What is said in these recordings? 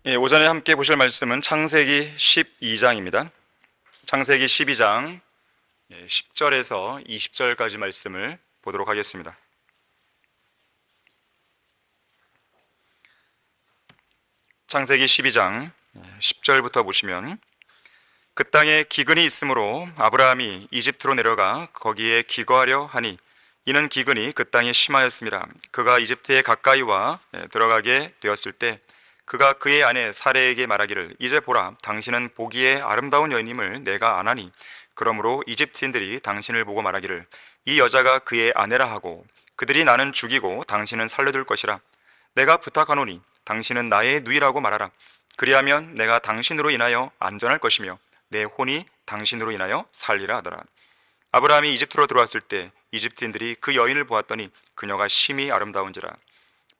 오전에 함께 보실 말씀은 창세기 12장입니다. 창세기 12장 10절에서 20절까지 말씀을 보도록 하겠습니다. 창세기 12장 10절부터 보시면, 그 땅에 기근이 있으므로 아브라함이 이집트로 내려가 거기에 기거하려 하니 이는 기근이 그 땅에 심하였습니다. 그가 이집트에 가까이 와 들어가게 되었을 때 그가 그의 아내 사레에게 말하기를, 이제 보라, 당신은 보기에 아름다운 여인임을 내가 아나니 그러므로 이집트인들이 당신을 보고 말하기를, 이 여자가 그의 아내라 하고 그들이 나는 죽이고 당신은 살려둘 것이라. 내가 부탁하노니 당신은 나의 누이라고 말하라. 그리하면 내가 당신으로 인하여 안전할 것이며 내 혼이 당신으로 인하여 살리라 하더라. 아브라함이 이집트로 들어왔을 때 이집트인들이 그 여인을 보았더니 그녀가 심히 아름다운지라.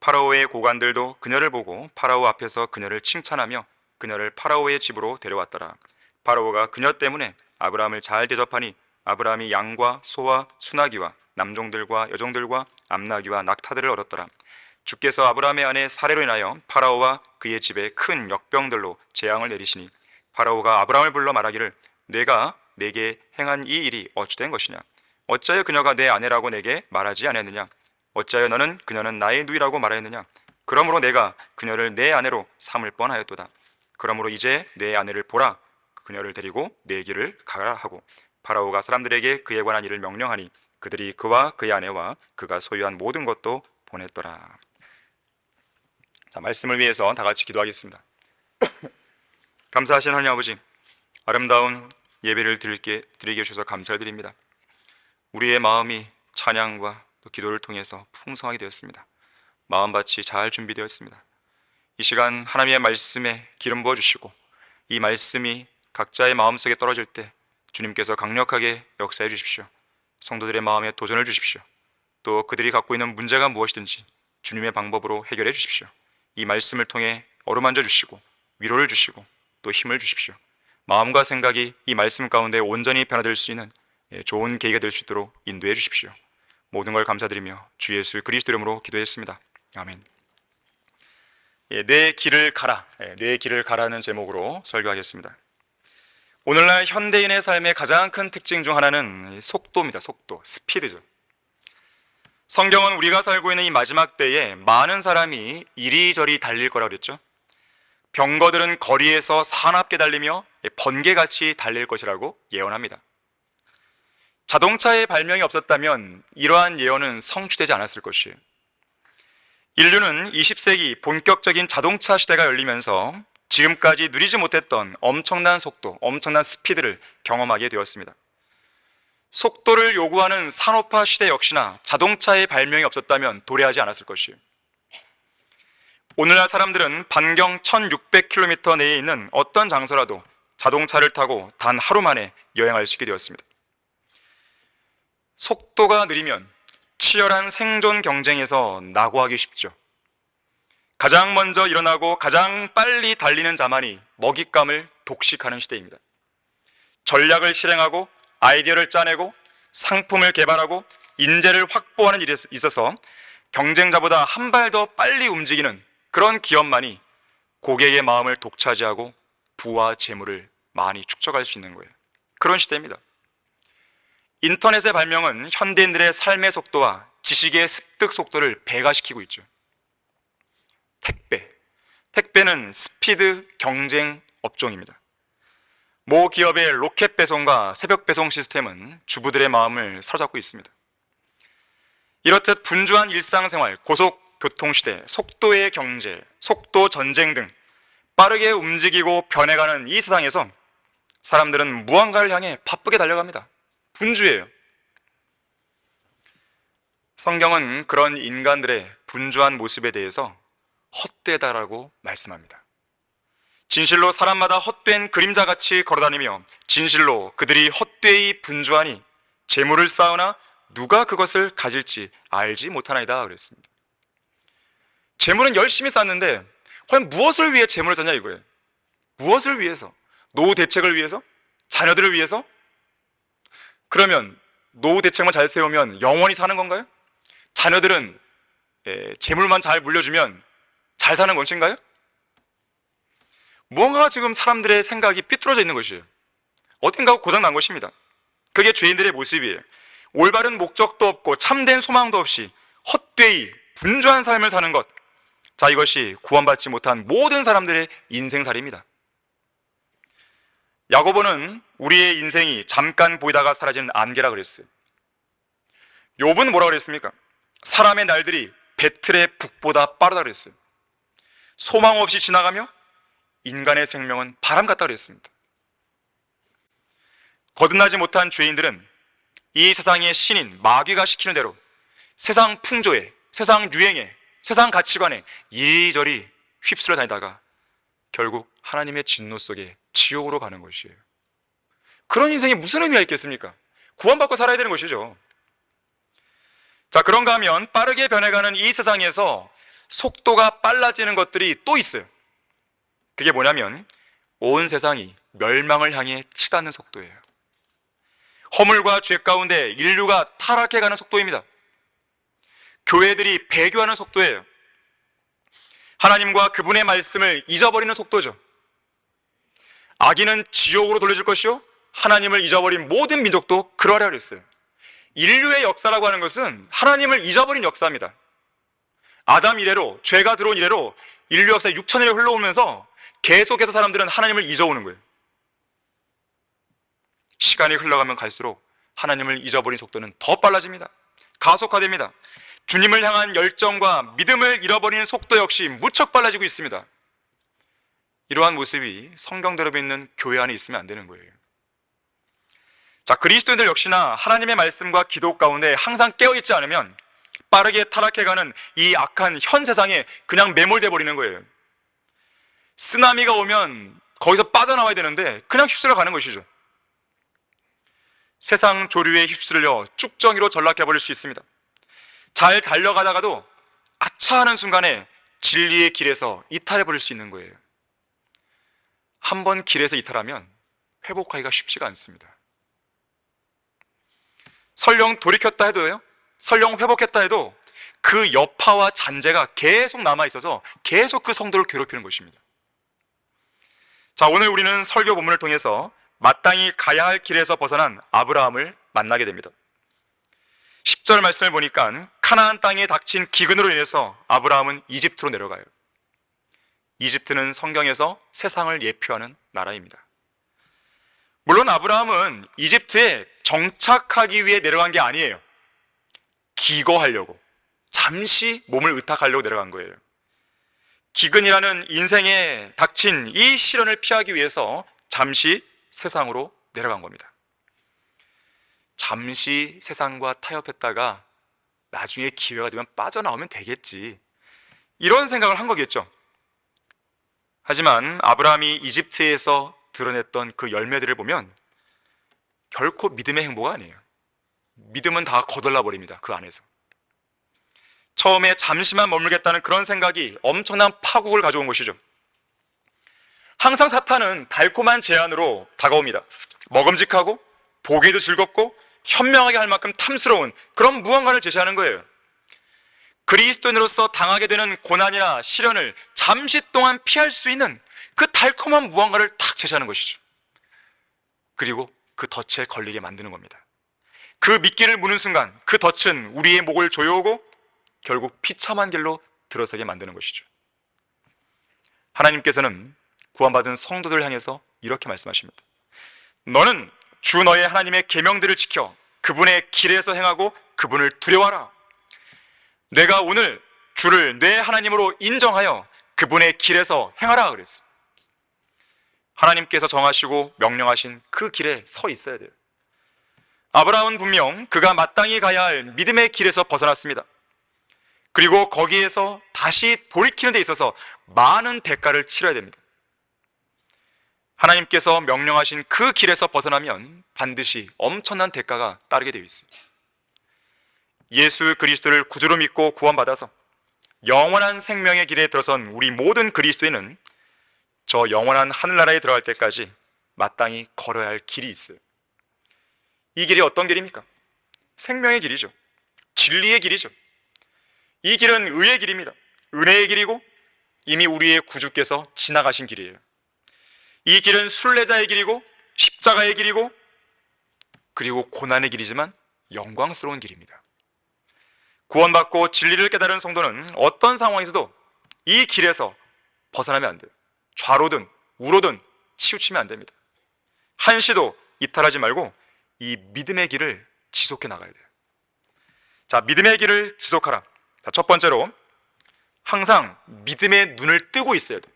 파라오의 고관들도 그녀를 보고 파라오 앞에서 그녀를 칭찬하며 그녀를 파라오의 집으로 데려왔더라. 파라오가 그녀 때문에 아브라함을 잘 대접하니 아브라함이 양과 소와 수나기와 남종들과 여종들과 암나기와 낙타들을 얻었더라. 주께서 아브라함의 아내 사레로 인하여 파라오와 그의 집에 큰 역병들로 재앙을 내리시니 파라오가 아브라함을 불러 말하기를, 내가 내게 행한 이 일이 어찌된 것이냐? 어찌하여 그녀가 내 아내라고 내게 말하지 아니하느냐? 어찌하여 너는 그녀는 나의 누이라고 말하였느냐? 그러므로 내가 그녀를 내 아내로 삼을 뻔하였도다. 그러므로 이제 내 아내를 보라. 그녀를 데리고 내 길을 가라 하고 파라오가 사람들에게 그에 관한 일을 명령하니 그들이 그와 그의 아내와 그가 소유한 모든 것도 보냈더라. 자, 말씀을 위해서 다 같이 기도하겠습니다. 감사하신 하나님 아버지, 아름다운 예배를 드리게 해주셔서 감사드립니다. 우리의 마음이 찬양과 또 기도를 통해서 풍성하게 되었습니다. 마음밭이 잘 준비되었습니다. 이 시간 하나님의 말씀에 기름 부어주시고 이 말씀이 각자의 마음속에 떨어질 때 주님께서 강력하게 역사해 주십시오. 성도들의 마음에 도전을 주십시오. 또 그들이 갖고 있는 문제가 무엇이든지 주님의 방법으로 해결해 주십시오. 이 말씀을 통해 어루만져 주시고 위로를 주시고 또 힘을 주십시오. 마음과 생각이 이 말씀 가운데 온전히 변화될 수 있는 좋은 계기가 될 수 있도록 인도해 주십시오. 모든 걸 감사드리며 주 예수 그리스도 이름으로 기도했습니다. 아멘. 내 길을 가라, 내 길을 가라는 제목으로 설교하겠습니다. 오늘날 현대인의 삶의 가장 큰 특징 중 하나는 속도입니다. 속도, 스피드죠. 성경은 우리가 살고 있는 이 마지막 때에 많은 사람이 이리저리 달릴 거라고 그랬죠. 병거들은 거리에서 사납게 달리며 번개같이 달릴 것이라고 예언합니다. 자동차의 발명이 없었다면 이러한 예언은 성취되지 않았을 것이에요. 인류는 20세기 본격적인 자동차 시대가 열리면서 지금까지 누리지 못했던 엄청난 속도, 엄청난 스피드를 경험하게 되었습니다. 속도를 요구하는 산업화 시대 역시나 자동차의 발명이 없었다면 도래하지 않았을 것이에요. 오늘날 사람들은 반경 1600km 내에 있는 어떤 장소라도 자동차를 타고 단 하루 만에 여행할 수 있게 되었습니다. 속도가 느리면 치열한 생존 경쟁에서 낙오하기 쉽죠. 가장 먼저 일어나고 가장 빨리 달리는 자만이 먹잇감을 독식하는 시대입니다. 전략을 실행하고 아이디어를 짜내고 상품을 개발하고 인재를 확보하는 일에 있어서 경쟁자보다 한 발 더 빨리 움직이는 그런 기업만이 고객의 마음을 독차지하고 부와 재물을 많이 축적할 수 있는 거예요. 그런 시대입니다. 인터넷의 발명은 현대인들의 삶의 속도와 지식의 습득 속도를 배가시키고 있죠. 택배는 스피드 경쟁 업종입니다. 모 기업의 로켓 배송과 새벽 배송 시스템은 주부들의 마음을 사로잡고 있습니다. 이렇듯 분주한 일상생활, 고속교통시대, 속도의 경제, 속도 전쟁 등 빠르게 움직이고 변해가는 이 세상에서 사람들은 무언가를 향해 바쁘게 달려갑니다. 분주해요. 성경은 그런 인간들의 분주한 모습에 대해서 헛되다라고 말씀합니다. 진실로 사람마다 헛된 그림자같이 걸어다니며 진실로 그들이 헛되이 분주하니 재물을 쌓으나 누가 그것을 가질지 알지 못하나이다 그랬습니다. 재물은 열심히 쌓는데 과연 무엇을 위해 재물을 쌓냐 이거예요. 무엇을 위해서? 노후 대책을 위해서? 자녀들을 위해서? 그러면 노후 대책만 잘 세우면 영원히 사는 건가요? 자녀들은 재물만 잘 물려주면 잘 사는 것인가요? 무언가 지금 사람들의 생각이 삐뚤어져 있는 것이에요. 어딘가 고장 난 것입니다. 그게 죄인들의 모습이에요. 올바른 목적도 없고 참된 소망도 없이 헛되이 분주한 삶을 사는 것. 자, 이것이 구원받지 못한 모든 사람들의 인생살이입니다. 야고보는 우리의 인생이 잠깐 보이다가 사라지는 안개라 그랬어요. 욥은 뭐라고 그랬습니까? 사람의 날들이 배틀의 북보다 빠르다 그랬어요. 소망 없이 지나가며 인간의 생명은 바람 같다 그랬습니다. 거듭나지 못한 죄인들은 이 세상의 신인 마귀가 시키는 대로 세상 풍조에, 세상 유행에, 세상 가치관에 이리저리 휩쓸려 다니다가 결국 하나님의 진노 속에 지옥으로 가는 것이에요. 그런 인생이 무슨 의미가 있겠습니까? 구원받고 살아야 되는 것이죠. 자, 그런가 하면 빠르게 변해가는 이 세상에서 속도가 빨라지는 것들이 또 있어요. 그게 뭐냐면 온 세상이 멸망을 향해 치닫는 속도예요. 허물과 죄 가운데 인류가 타락해가는 속도입니다. 교회들이 배교하는 속도예요. 하나님과 그분의 말씀을 잊어버리는 속도죠. 악인은 지옥으로 돌려질 것이요 하나님을 잊어버린 모든 민족도 그러하라 그랬어요. 인류의 역사라고 하는 것은 하나님을 잊어버린 역사입니다. 아담 이래로, 죄가 들어온 이래로 인류 역사 6천년이 흘러오면서 계속해서 사람들은 하나님을 잊어오는 거예요. 시간이 흘러가면 갈수록 하나님을 잊어버린 속도는 더 빨라집니다. 가속화됩니다. 주님을 향한 열정과 믿음을 잃어버리는 속도 역시 무척 빨라지고 있습니다. 이러한 모습이 성경대로 있는 교회 안에 있으면 안 되는 거예요. 자, 그리스도인들 역시나 하나님의 말씀과 기도 가운데 항상 깨어있지 않으면 빠르게 타락해가는 이 악한 현 세상에 그냥 매몰돼 버리는 거예요. 쓰나미가 오면 거기서 빠져나와야 되는데 그냥 휩쓸려 가는 것이죠. 세상 조류에 휩쓸려 쭉정이로 전락해버릴 수 있습니다. 잘 달려가다가도 아차하는 순간에 진리의 길에서 이탈해버릴 수 있는 거예요. 한번 길에서 이탈하면 회복하기가 쉽지가 않습니다. 설령 돌이켰다 해도요, 설령 회복했다 해도 그 여파와 잔재가 계속 남아있어서 계속 그 성도를 괴롭히는 것입니다. 자, 오늘 우리는 설교 본문을 통해서 마땅히 가야 할 길에서 벗어난 아브라함을 만나게 됩니다. 10절 말씀을 보니까 카나안 땅에 닥친 기근으로 인해서 아브라함은 이집트로 내려가요. 이집트는 성경에서 세상을 예표하는 나라입니다. 물론 아브라함은 이집트에 정착하기 위해 내려간 게 아니에요. 기거하려고, 잠시 몸을 의탁하려고 내려간 거예요. 기근이라는 인생에 닥친 이 시련을 피하기 위해서 잠시 세상으로 내려간 겁니다. 잠시 세상과 타협했다가 나중에 기회가 되면 빠져나오면 되겠지, 이런 생각을 한 거겠죠. 하지만 아브라함이 이집트에서 드러냈던 그 열매들을 보면 결코 믿음의 행보가 아니에요. 믿음은 다 거덜나 버립니다. 그 안에서 처음에 잠시만 머물겠다는 그런 생각이 엄청난 파국을 가져온 것이죠. 항상 사탄은 달콤한 제안으로 다가옵니다. 먹음직하고 보기에도 즐겁고 현명하게 할 만큼 탐스러운 그런 무언가를 제시하는 거예요. 그리스도인으로서 당하게 되는 고난이나 시련을 잠시 동안 피할 수 있는 그 달콤한 무언가를 탁 제시하는 것이죠. 그리고 그 덫에 걸리게 만드는 겁니다. 그 미끼를 무는 순간 그 덫은 우리의 목을 조여오고 결국 비참한 길로 들어서게 만드는 것이죠. 하나님께서는 구원받은 성도들 향해서 이렇게 말씀하십니다. 너는 주 너의 하나님의 계명들을 지켜 그분의 길에서 행하고 그분을 두려워하라. 내가 오늘 주를 내 하나님으로 인정하여 그분의 길에서 행하라 그랬어요. 하나님께서 정하시고 명령하신 그 길에 서 있어야 돼요. 아브라함은 분명 그가 마땅히 가야 할 믿음의 길에서 벗어났습니다. 그리고 거기에서 다시 돌이키는 데 있어서 많은 대가를 치러야 됩니다. 하나님께서 명령하신 그 길에서 벗어나면 반드시 엄청난 대가가 따르게 되어 있습니다. 예수 그리스도를 구주로 믿고 구원받아서 영원한 생명의 길에 들어선 우리 모든 그리스도인은 저 영원한 하늘나라에 들어갈 때까지 마땅히 걸어야 할 길이 있어요. 이 길이 어떤 길입니까? 생명의 길이죠. 진리의 길이죠. 이 길은 의의 길입니다. 은혜의 길이고 이미 우리의 구주께서 지나가신 길이에요. 이 길은 순례자의 길이고 십자가의 길이고 그리고 고난의 길이지만 영광스러운 길입니다. 구원받고 진리를 깨달은 성도는 어떤 상황에서도 이 길에서 벗어나면 안 돼요. 좌로든 우로든 치우치면 안 됩니다. 한시도 이탈하지 말고 이 믿음의 길을 지속해 나가야 돼요. 자, 믿음의 길을 지속하라. 자, 첫 번째로 항상 믿음의 눈을 뜨고 있어야 돼요.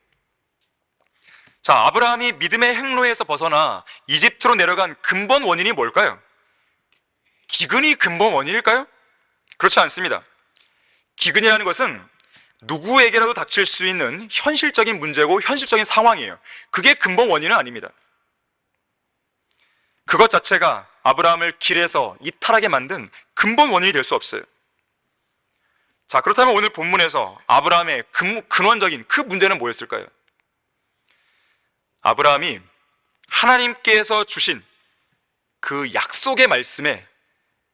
자, 아브라함이 믿음의 행로에서 벗어나 이집트로 내려간 근본 원인이 뭘까요? 기근이 근본 원인일까요? 그렇지 않습니다. 기근이라는 것은 누구에게라도 닥칠 수 있는 현실적인 문제고 현실적인 상황이에요. 그게 근본 원인은 아닙니다. 그것 자체가 아브라함을 길에서 이탈하게 만든 근본 원인이 될 수 없어요. 자, 그렇다면 오늘 본문에서 아브라함의 근원적인 그 문제는 뭐였을까요? 아브라함이 하나님께서 주신 그 약속의 말씀에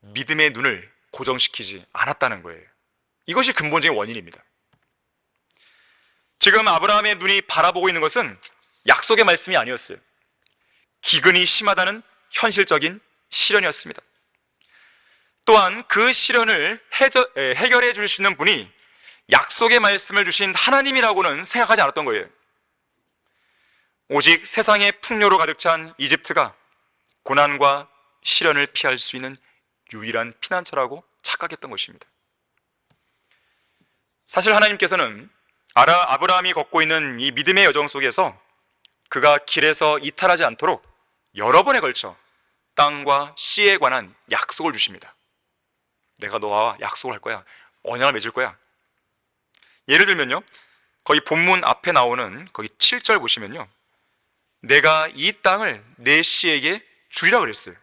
믿음의 눈을 고정시키지 않았다는 거예요. 이것이 근본적인 원인입니다. 지금 아브라함의 눈이 바라보고 있는 것은 약속의 말씀이 아니었어요. 기근이 심하다는 현실적인 시련이었습니다. 또한 그 시련을 해결해 줄 수 있는 분이 약속의 말씀을 주신 하나님이라고는 생각하지 않았던 거예요. 오직 세상의 풍요로 가득 찬 이집트가 고난과 시련을 피할 수 있는 유일한 피난처라고 착각했던 것입니다. 사실 하나님께서는 아브라함이 걷고 있는 이 믿음의 여정 속에서 그가 길에서 이탈하지 않도록 여러 번에 걸쳐 땅과 씨에 관한 약속을 주십니다. 내가 너와 약속을 할 거야. 언약을 맺을 거야. 예를 들면요, 거기 본문 앞에 나오는 거기 7절 보시면요, 내가 이 땅을 내 씨에게 주리라 그랬어요.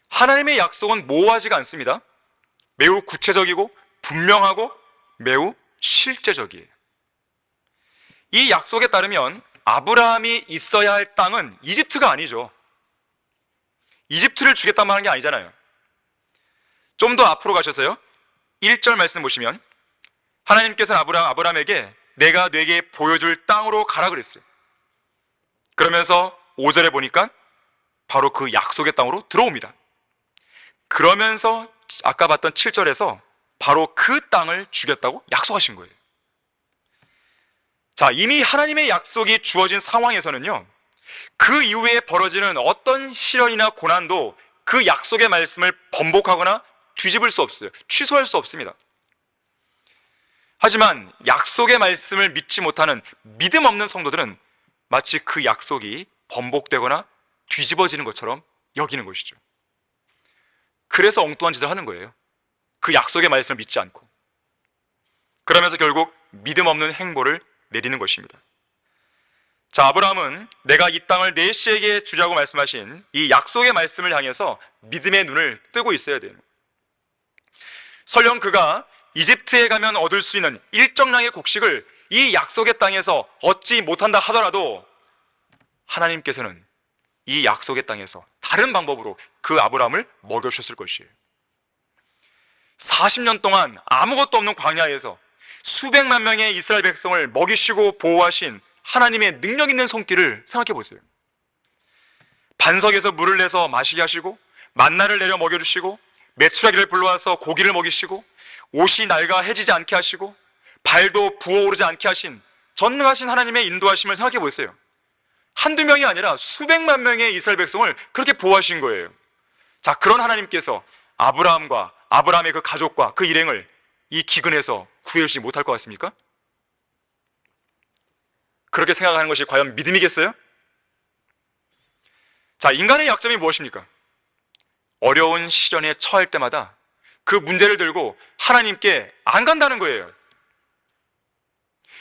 하나님의 약속은 모호하지가 않습니다. 매우 구체적이고 분명하고 매우 실제적이에요. 이 약속에 따르면 아브라함이 있어야 할 땅은 이집트가 아니죠. 이집트를 주겠다고 하는 게 아니잖아요. 좀 더 앞으로 가셔서요, 1절 말씀 보시면 하나님께서는 아브라함에게 내가 네게 보여줄 땅으로 가라 그랬어요. 그러면서 5절에 보니까 바로 그 약속의 땅으로 들어옵니다. 그러면서 아까 봤던 7절에서 바로 그 땅을 주겠다고 약속하신 거예요. 자, 이미 하나님의 약속이 주어진 상황에서는요, 그 이후에 벌어지는 어떤 시련이나 고난도 그 약속의 말씀을 번복하거나 뒤집을 수 없어요. 취소할 수 없습니다. 하지만 약속의 말씀을 믿지 못하는 믿음 없는 성도들은 마치 그 약속이 번복되거나 뒤집어지는 것처럼 여기는 것이죠. 그래서 엉뚱한 짓을 하는 거예요. 그 약속의 말씀을 믿지 않고. 그러면서 결국 믿음 없는 행보를 내리는 것입니다. 자, 아브라함은 내가 이 땅을 내 씨에게 주려고 말씀하신 이 약속의 말씀을 향해서 믿음의 눈을 뜨고 있어야 돼요. 설령 그가 이집트에 가면 얻을 수 있는 일정량의 곡식을 이 약속의 땅에서 얻지 못한다 하더라도 하나님께서는 이 약속의 땅에서 다른 방법으로 그 아브라함을 먹여주셨을 것이에요. 40년 동안 아무것도 없는 광야에서 수백만 명의 이스라엘 백성을 먹이시고 보호하신 하나님의 능력 있는 손길을 생각해 보세요. 반석에서 물을 내서 마시게 하시고 만나를 내려 먹여주시고 메추라기를 불러와서 고기를 먹이시고 옷이 낡아 해지지 않게 하시고 발도 부어오르지 않게 하신 전능하신 하나님의 인도하심을 생각해 보세요. 한두 명이 아니라 수백만 명의 이스라엘 백성을 그렇게 보호하신 거예요. 자, 그런 하나님께서 아브라함과 아브라함의 그 가족과 그 일행을 이 기근에서 구해주시지 못할 것 같습니까? 그렇게 생각하는 것이 과연 믿음이겠어요? 자, 인간의 약점이 무엇입니까? 어려운 시련에 처할 때마다 그 문제를 들고 하나님께 안 간다는 거예요.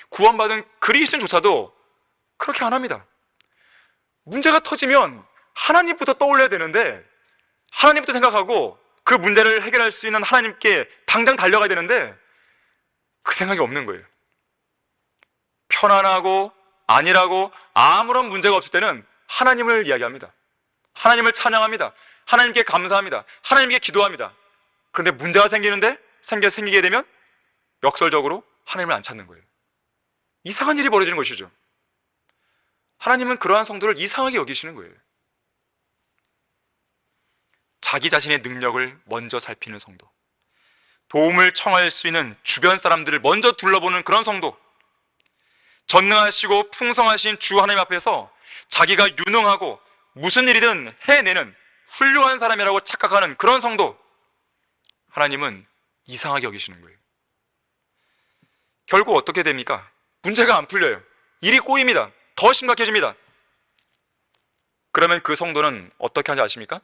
구원받은 그리스도인조차도 그렇게 안 합니다. 문제가 터지면 하나님부터 떠올려야 되는데, 하나님부터 생각하고 그 문제를 해결할 수 있는 하나님께 당장 달려가야 되는데 그 생각이 없는 거예요. 편안하고 안일하고 아무런 문제가 없을 때는 하나님을 이야기합니다. 하나님을 찬양합니다. 하나님께 감사합니다. 하나님께 기도합니다. 그런데 문제가 생기게 되면 역설적으로 하나님을 안 찾는 거예요. 이상한 일이 벌어지는 것이죠. 하나님은 그러한 성도를 이상하게 여기시는 거예요. 자기 자신의 능력을 먼저 살피는 성도, 도움을 청할 수 있는 주변 사람들을 먼저 둘러보는 그런 성도, 전능하시고 풍성하신 주 하나님 앞에서 자기가 유능하고 무슨 일이든 해내는 훌륭한 사람이라고 착각하는 그런 성도, 하나님은 이상하게 여기시는 거예요. 결국 어떻게 됩니까? 문제가 안 풀려요. 일이 꼬입니다. 더 심각해집니다. 그러면 그 성도는 어떻게 하는지 아십니까?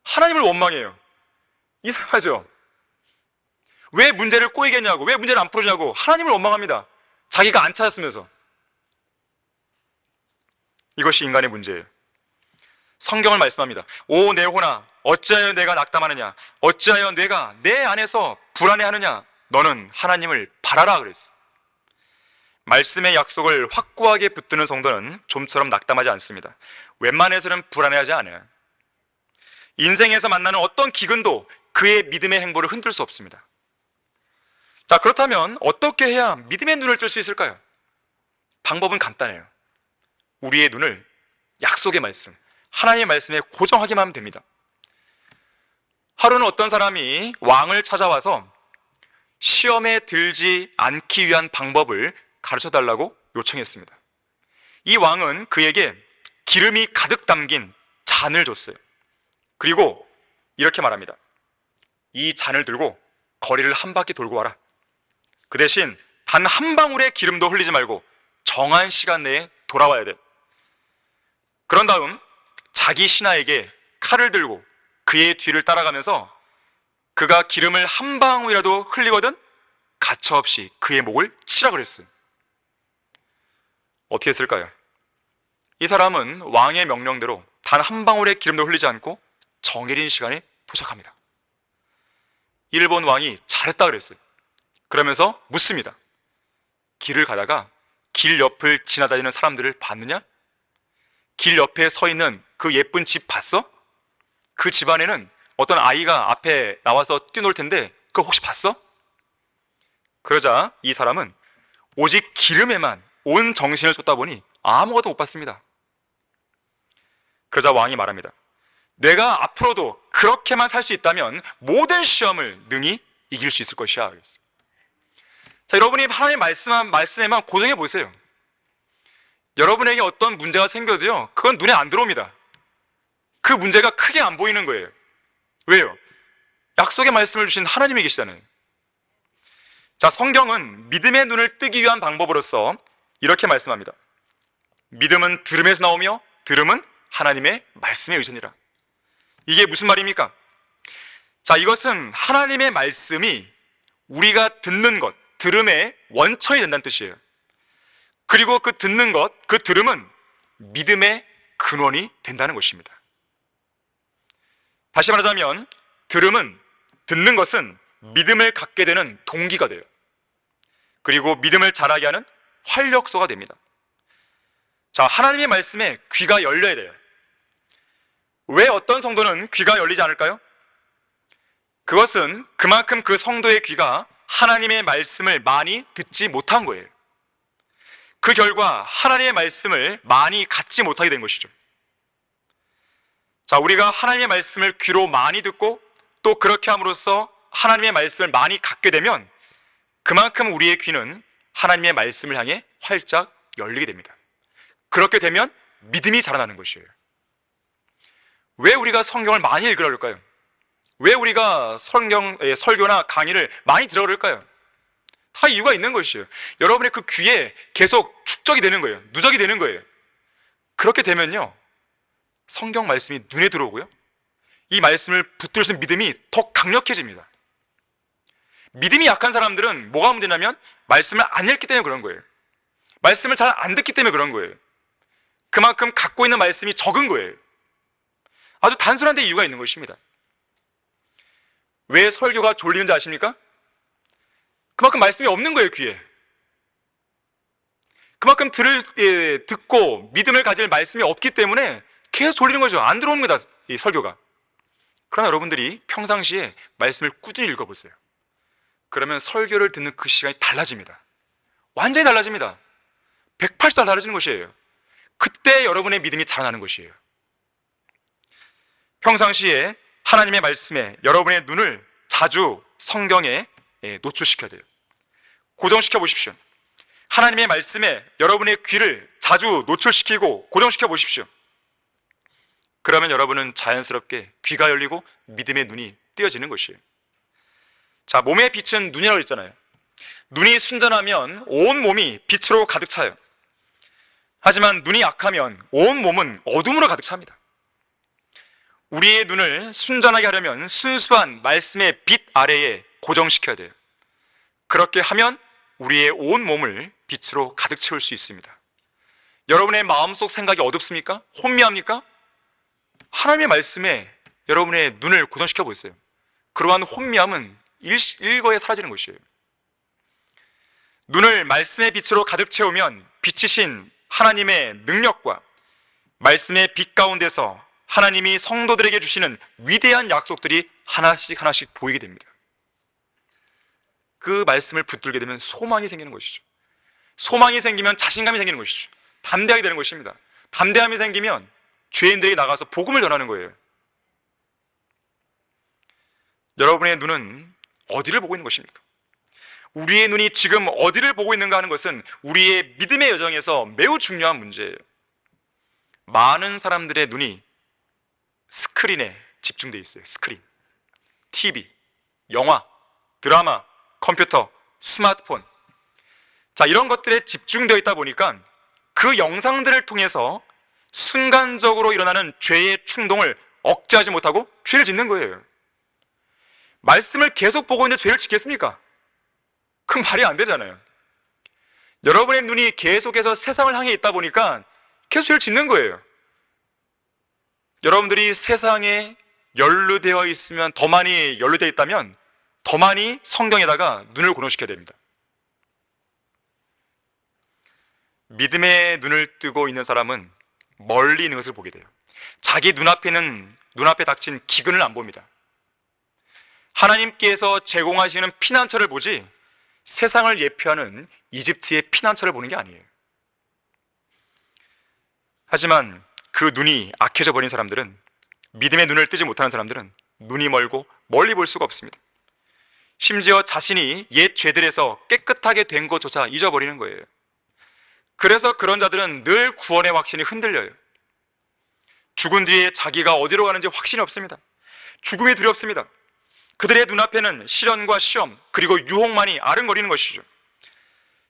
하나님을 원망해요. 이상하죠? 왜 문제를 꼬이겠냐고, 왜 문제를 안 풀어주냐고 하나님을 원망합니다. 자기가 안 찾았으면서. 이것이 인간의 문제예요. 성경을 말씀합니다. 오 내 혼아, 어찌하여 내가 낙담하느냐, 어찌하여 내가 내 안에서 불안해하느냐, 너는 하나님을 바라라 그랬어. 말씀의 약속을 확고하게 붙드는 성도는 좀처럼 낙담하지 않습니다. 웬만해서는 불안해하지 않아요. 인생에서 만나는 어떤 기근도 그의 믿음의 행보를 흔들 수 없습니다. 자, 그렇다면 어떻게 해야 믿음의 눈을 뜰 수 있을까요? 방법은 간단해요. 우리의 눈을 약속의 말씀, 하나님의 말씀에 고정하기만 하면 됩니다. 하루는 어떤 사람이 왕을 찾아와서 시험에 들지 않기 위한 방법을 가르쳐달라고 요청했습니다. 이 왕은 그에게 기름이 가득 담긴 잔을 줬어요. 그리고 이렇게 말합니다. 이 잔을 들고 거리를 한 바퀴 돌고 와라. 그 대신 단 한 방울의 기름도 흘리지 말고 정한 시간 내에 돌아와야 돼. 그런 다음 자기 신하에게 칼을 들고 그의 뒤를 따라가면서 그가 기름을 한 방울이라도 흘리거든 가차없이 그의 목을 치라 그랬어요. 어떻게 했을까요? 이 사람은 왕의 명령대로 단 한 방울의 기름도 흘리지 않고 정해진 시간에 도착합니다. 일본 왕이 잘했다 그랬어요. 그러면서 묻습니다. 길을 가다가 길 옆을 지나다니는 사람들을 봤느냐? 길 옆에 서 있는 그 예쁜 집 봤어? 그 집 안에는 어떤 아이가 앞에 나와서 뛰놀 텐데 그거 혹시 봤어? 그러자 이 사람은 오직 기름에만 온 정신을 쏟다 보니 아무것도 못 봤습니다. 그러자 왕이 말합니다. 내가 앞으로도 그렇게만 살 수 있다면 모든 시험을 능히 이길 수 있을 것이야. 그랬어요. 자, 여러분이 하나님의 말씀에만 고정해 보세요. 여러분에게 어떤 문제가 생겨도요, 그건 눈에 안 들어옵니다. 그 문제가 크게 안 보이는 거예요. 왜요? 약속의 말씀을 주신 하나님이 계시잖아요. 자, 성경은 믿음의 눈을 뜨기 위한 방법으로서 이렇게 말씀합니다. 믿음은 들음에서 나오며 들음은 하나님의 말씀에 의존이라. 이게 무슨 말입니까? 자, 이것은 하나님의 말씀이 우리가 듣는 것, 들음의 원천이 된다는 뜻이에요. 그리고 그 듣는 것, 그 들음은 믿음의 근원이 된다는 것입니다. 다시 말하자면 들음은, 듣는 것은 믿음을 갖게 되는 동기가 돼요. 그리고 믿음을 자라게 하는 활력소가 됩니다. 자, 하나님의 말씀에 귀가 열려야 돼요. 왜 어떤 성도는 귀가 열리지 않을까요? 그것은 그만큼 그 성도의 귀가 하나님의 말씀을 많이 듣지 못한 거예요. 그 결과 하나님의 말씀을 많이 갖지 못하게 된 것이죠. 자, 우리가 하나님의 말씀을 귀로 많이 듣고 또 그렇게 함으로써 하나님의 말씀을 많이 갖게 되면 그만큼 우리의 귀는 하나님의 말씀을 향해 활짝 열리게 됩니다. 그렇게 되면 믿음이 자라나는 것이에요. 왜 우리가 성경을 많이 읽으라 그럴까요? 왜 우리가 설교나 강의를 많이 들으라 그럴까요? 다 이유가 있는 것이에요. 여러분의 그 귀에 계속 축적이 되는 거예요. 누적이 되는 거예요. 그렇게 되면요, 성경 말씀이 눈에 들어오고요, 이 말씀을 붙들 수 있는 믿음이 더 강력해집니다. 믿음이 약한 사람들은 뭐가 문제냐면 말씀을 안 읽기 때문에 그런 거예요. 말씀을 잘 안 듣기 때문에 그런 거예요. 그만큼 갖고 있는 말씀이 적은 거예요. 아주 단순한 데 이유가 있는 것입니다. 왜 설교가 졸리는지 아십니까? 그만큼 말씀이 없는 거예요, 귀에. 그만큼 듣고 믿음을 가질 말씀이 없기 때문에 계속 졸리는 거죠. 안 들어오는 거다, 이 설교가. 그러나 여러분들이 평상시에 말씀을 꾸준히 읽어보세요. 그러면 설교를 듣는 그 시간이 달라집니다. 완전히 달라집니다. 180도 달라지는 것이에요. 그때 여러분의 믿음이 자라나는 것이에요. 평상시에 하나님의 말씀에 여러분의 눈을 자주 성경에 노출시켜야 돼요. 고정시켜 보십시오. 하나님의 말씀에 여러분의 귀를 자주 노출시키고 고정시켜 보십시오. 그러면 여러분은 자연스럽게 귀가 열리고 믿음의 눈이 띄어지는 것이에요. 자, 몸의 빛은 눈이라고 했잖아요. 눈이 순전하면 온 몸이 빛으로 가득 차요. 하지만 눈이 약하면 온 몸은 어둠으로 가득 찹니다. 우리의 눈을 순전하게 하려면 순수한 말씀의 빛 아래에 고정시켜야 돼요. 그렇게 하면 우리의 온 몸을 빛으로 가득 채울 수 있습니다. 여러분의 마음속 생각이 어둡습니까? 혼미합니까? 하나님의 말씀에 여러분의 눈을 고정시켜 보세요. 그러한 혼미함은 일거에 사라지는 것이에요. 눈을 말씀의 빛으로 가득 채우면 빛이신 하나님의 능력과 말씀의 빛 가운데서 하나님이 성도들에게 주시는 위대한 약속들이 하나씩 하나씩 보이게 됩니다. 그 말씀을 붙들게 되면 소망이 생기는 것이죠. 소망이 생기면 자신감이 생기는 것이죠. 담대하게 되는 것입니다. 담대함이 생기면 죄인들에게 나가서 복음을 전하는 거예요. 여러분의 눈은 어디를 보고 있는 것입니까? 우리의 눈이 지금 어디를 보고 있는가 하는 것은 우리의 믿음의 여정에서 매우 중요한 문제예요. 많은 사람들의 눈이 스크린에 집중되어 있어요. 스크린, TV, 영화, 드라마, 컴퓨터, 스마트폰. 자, 이런 것들에 집중되어 있다 보니까 그 영상들을 통해서 순간적으로 일어나는 죄의 충동을 억제하지 못하고 죄를 짓는 거예요. 말씀을 계속 보고 있는데 죄를 짓겠습니까? 그럼 말이 안 되잖아요. 여러분의 눈이 계속해서 세상을 향해 있다 보니까 계속 죄를 짓는 거예요. 여러분들이 세상에 연루되어 있으면, 더 많이 연루되어 있다면 더 많이 성경에다가 눈을 고정시켜야 됩니다. 믿음의 눈을 뜨고 있는 사람은 멀리 있는 것을 보게 돼요. 자기 눈앞에 닥친 기근을 안 봅니다. 하나님께서 제공하시는 피난처를 보지 세상을 예표하는 이집트의 피난처를 보는 게 아니에요. 하지만 그 눈이 악해져 버린 사람들은, 믿음의 눈을 뜨지 못하는 사람들은 눈이 멀고 멀리 볼 수가 없습니다. 심지어 자신이 옛 죄들에서 깨끗하게 된 것조차 잊어버리는 거예요. 그래서 그런 자들은 늘 구원의 확신이 흔들려요. 죽은 뒤에 자기가 어디로 가는지 확신이 없습니다. 죽음이 두렵습니다. 그들의 눈앞에는 시련과 시험 그리고 유혹만이 아른거리는 것이죠.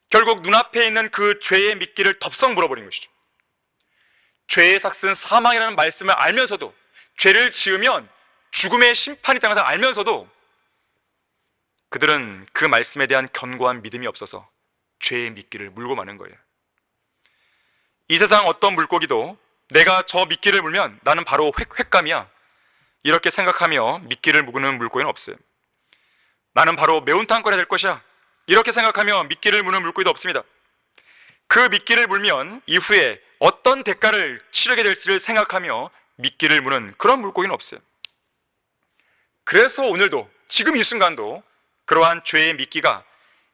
결국 눈앞에 있는 그 죄의 미끼를 덥석 물어버린 것이죠. 죄의 삭은 사망이라는 말씀을 알면서도, 죄를 지으면 죽음의 심판이 있다는 것을 알면서도 그들은 그 말씀에 대한 견고한 믿음이 없어서 죄의 미끼를 물고 마는 거예요. 이 세상 어떤 물고기도 내가 저 미끼를 물면 나는 바로 횟감이야, 이렇게 생각하며 미끼를 무는 물고기는 없어요. 나는 바로 매운탕거리가 될 것이야, 이렇게 생각하며 미끼를 무는 물고기도 없습니다. 그 미끼를 물면 이후에 어떤 대가를 치르게 될지를 생각하며 미끼를 무는 그런 물고기는 없어요. 그래서 오늘도, 지금 이 순간도 그러한 죄의 미끼가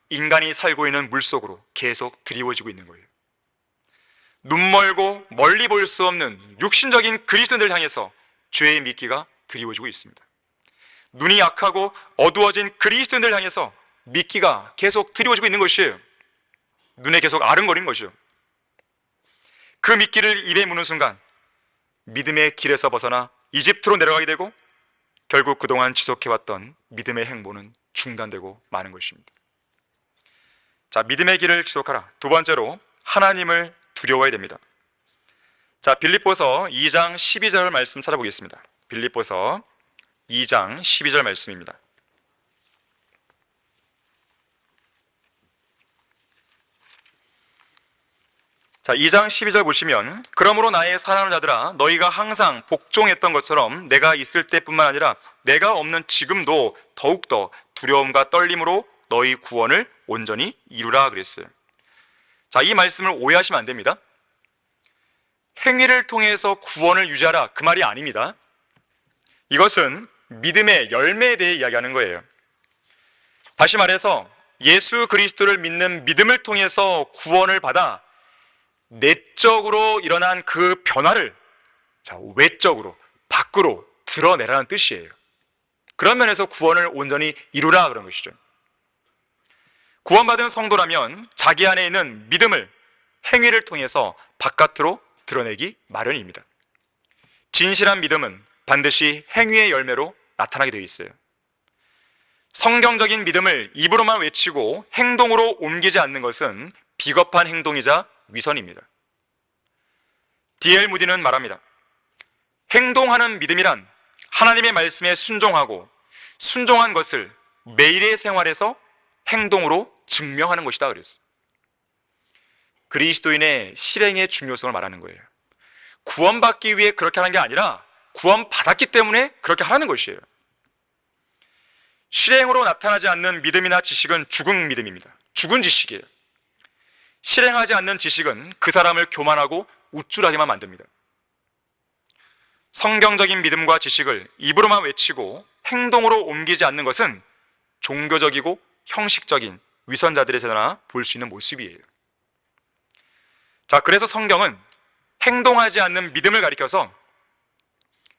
인간이 살고 있는 물속으로 계속 드리워지고 있는 거예요. 눈멀고 멀리 볼 수 없는 육신적인 그리스도인들을 향해서 죄의 미끼가 드리워지고 있습니다. 눈이 약하고 어두워진 그리스도인들을 향해서 미끼가 계속 드리워지고 있는 것이에요. 눈에 계속 아른거리는 것이죠. 그 미끼를 입에 무는 순간 믿음의 길에서 벗어나 이집트로 내려가게 되고, 결국 그동안 지속해왔던 믿음의 행보는 중단되고 마는 것입니다. 자, 믿음의 길을 지속하라. 두 번째로, 하나님을 두려워해야 됩니다. 자, 빌립보서 2장 12절 말씀 찾아보겠습니다. 빌립보서 2장 12절 말씀입니다. 자, 2장 12절 보시면, 그러므로 나의 사랑하는 자들아, 너희가 항상 복종했던 것처럼 내가 있을 때뿐만 아니라 내가 없는 지금도 더욱더 두려움과 떨림으로 너희 구원을 온전히 이루라 그랬어요. 자, 이 말씀을 오해하시면 안 됩니다. 행위를 통해서 구원을 유지하라, 그 말이 아닙니다. 이것은 믿음의 열매에 대해 이야기하는 거예요. 다시 말해서 예수 그리스도를 믿는 믿음을 통해서 구원을 받아 내적으로 일어난 그 변화를 외적으로, 밖으로 드러내라는 뜻이에요. 그런 면에서 구원을 온전히 이루라 그런 것이죠. 구원받은 성도라면 자기 안에 있는 믿음을 행위를 통해서 바깥으로 드러내기 마련입니다. 진실한 믿음은 반드시 행위의 열매로 나타나게 되어 있어요. 성경적인 믿음을 입으로만 외치고 행동으로 옮기지 않는 것은 비겁한 행동이자 위선입니다. D.L. 무디는 말합니다. 행동하는 믿음이란 하나님의 말씀에 순종하고 순종한 것을 매일의 생활에서 행동으로 증명하는 것이다 그랬어요. 그리스도인의 실행의 중요성을 말하는 거예요. 구원받기 위해 그렇게 하는 게 아니라 구원받았기 때문에 그렇게 하는 것이에요. 실행으로 나타나지 않는 믿음이나 지식은 죽은 믿음입니다. 죽은 지식이에요. 실행하지 않는 지식은 그 사람을 교만하고 우쭐하게만 만듭니다. 성경적인 믿음과 지식을 입으로만 외치고 행동으로 옮기지 않는 것은 종교적이고 형식적인 위선자들의 제도나 볼 수 있는 모습이에요. 그래서 성경은 행동하지 않는 믿음을 가리켜서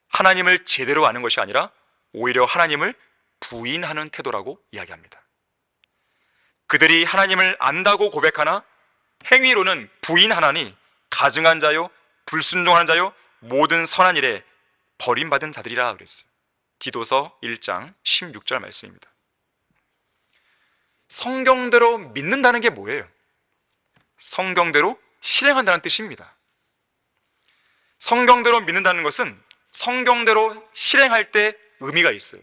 하나님을 제대로 아는 것이 아니라 오히려 하나님을 부인하는 태도라고 이야기합니다. 그들이 하나님을 안다고 고백하나 행위로는 부인하나니 가증한 자요, 불순종하는 자요, 모든 선한 일에 버림받은 자들이라 그랬어요. 디도서 1장 16절 말씀입니다. 성경대로 믿는다는 게 뭐예요? 성경대로 실행한다는 뜻입니다. 성경대로 믿는다는 것은 성경대로 실행할 때 의미가 있어요.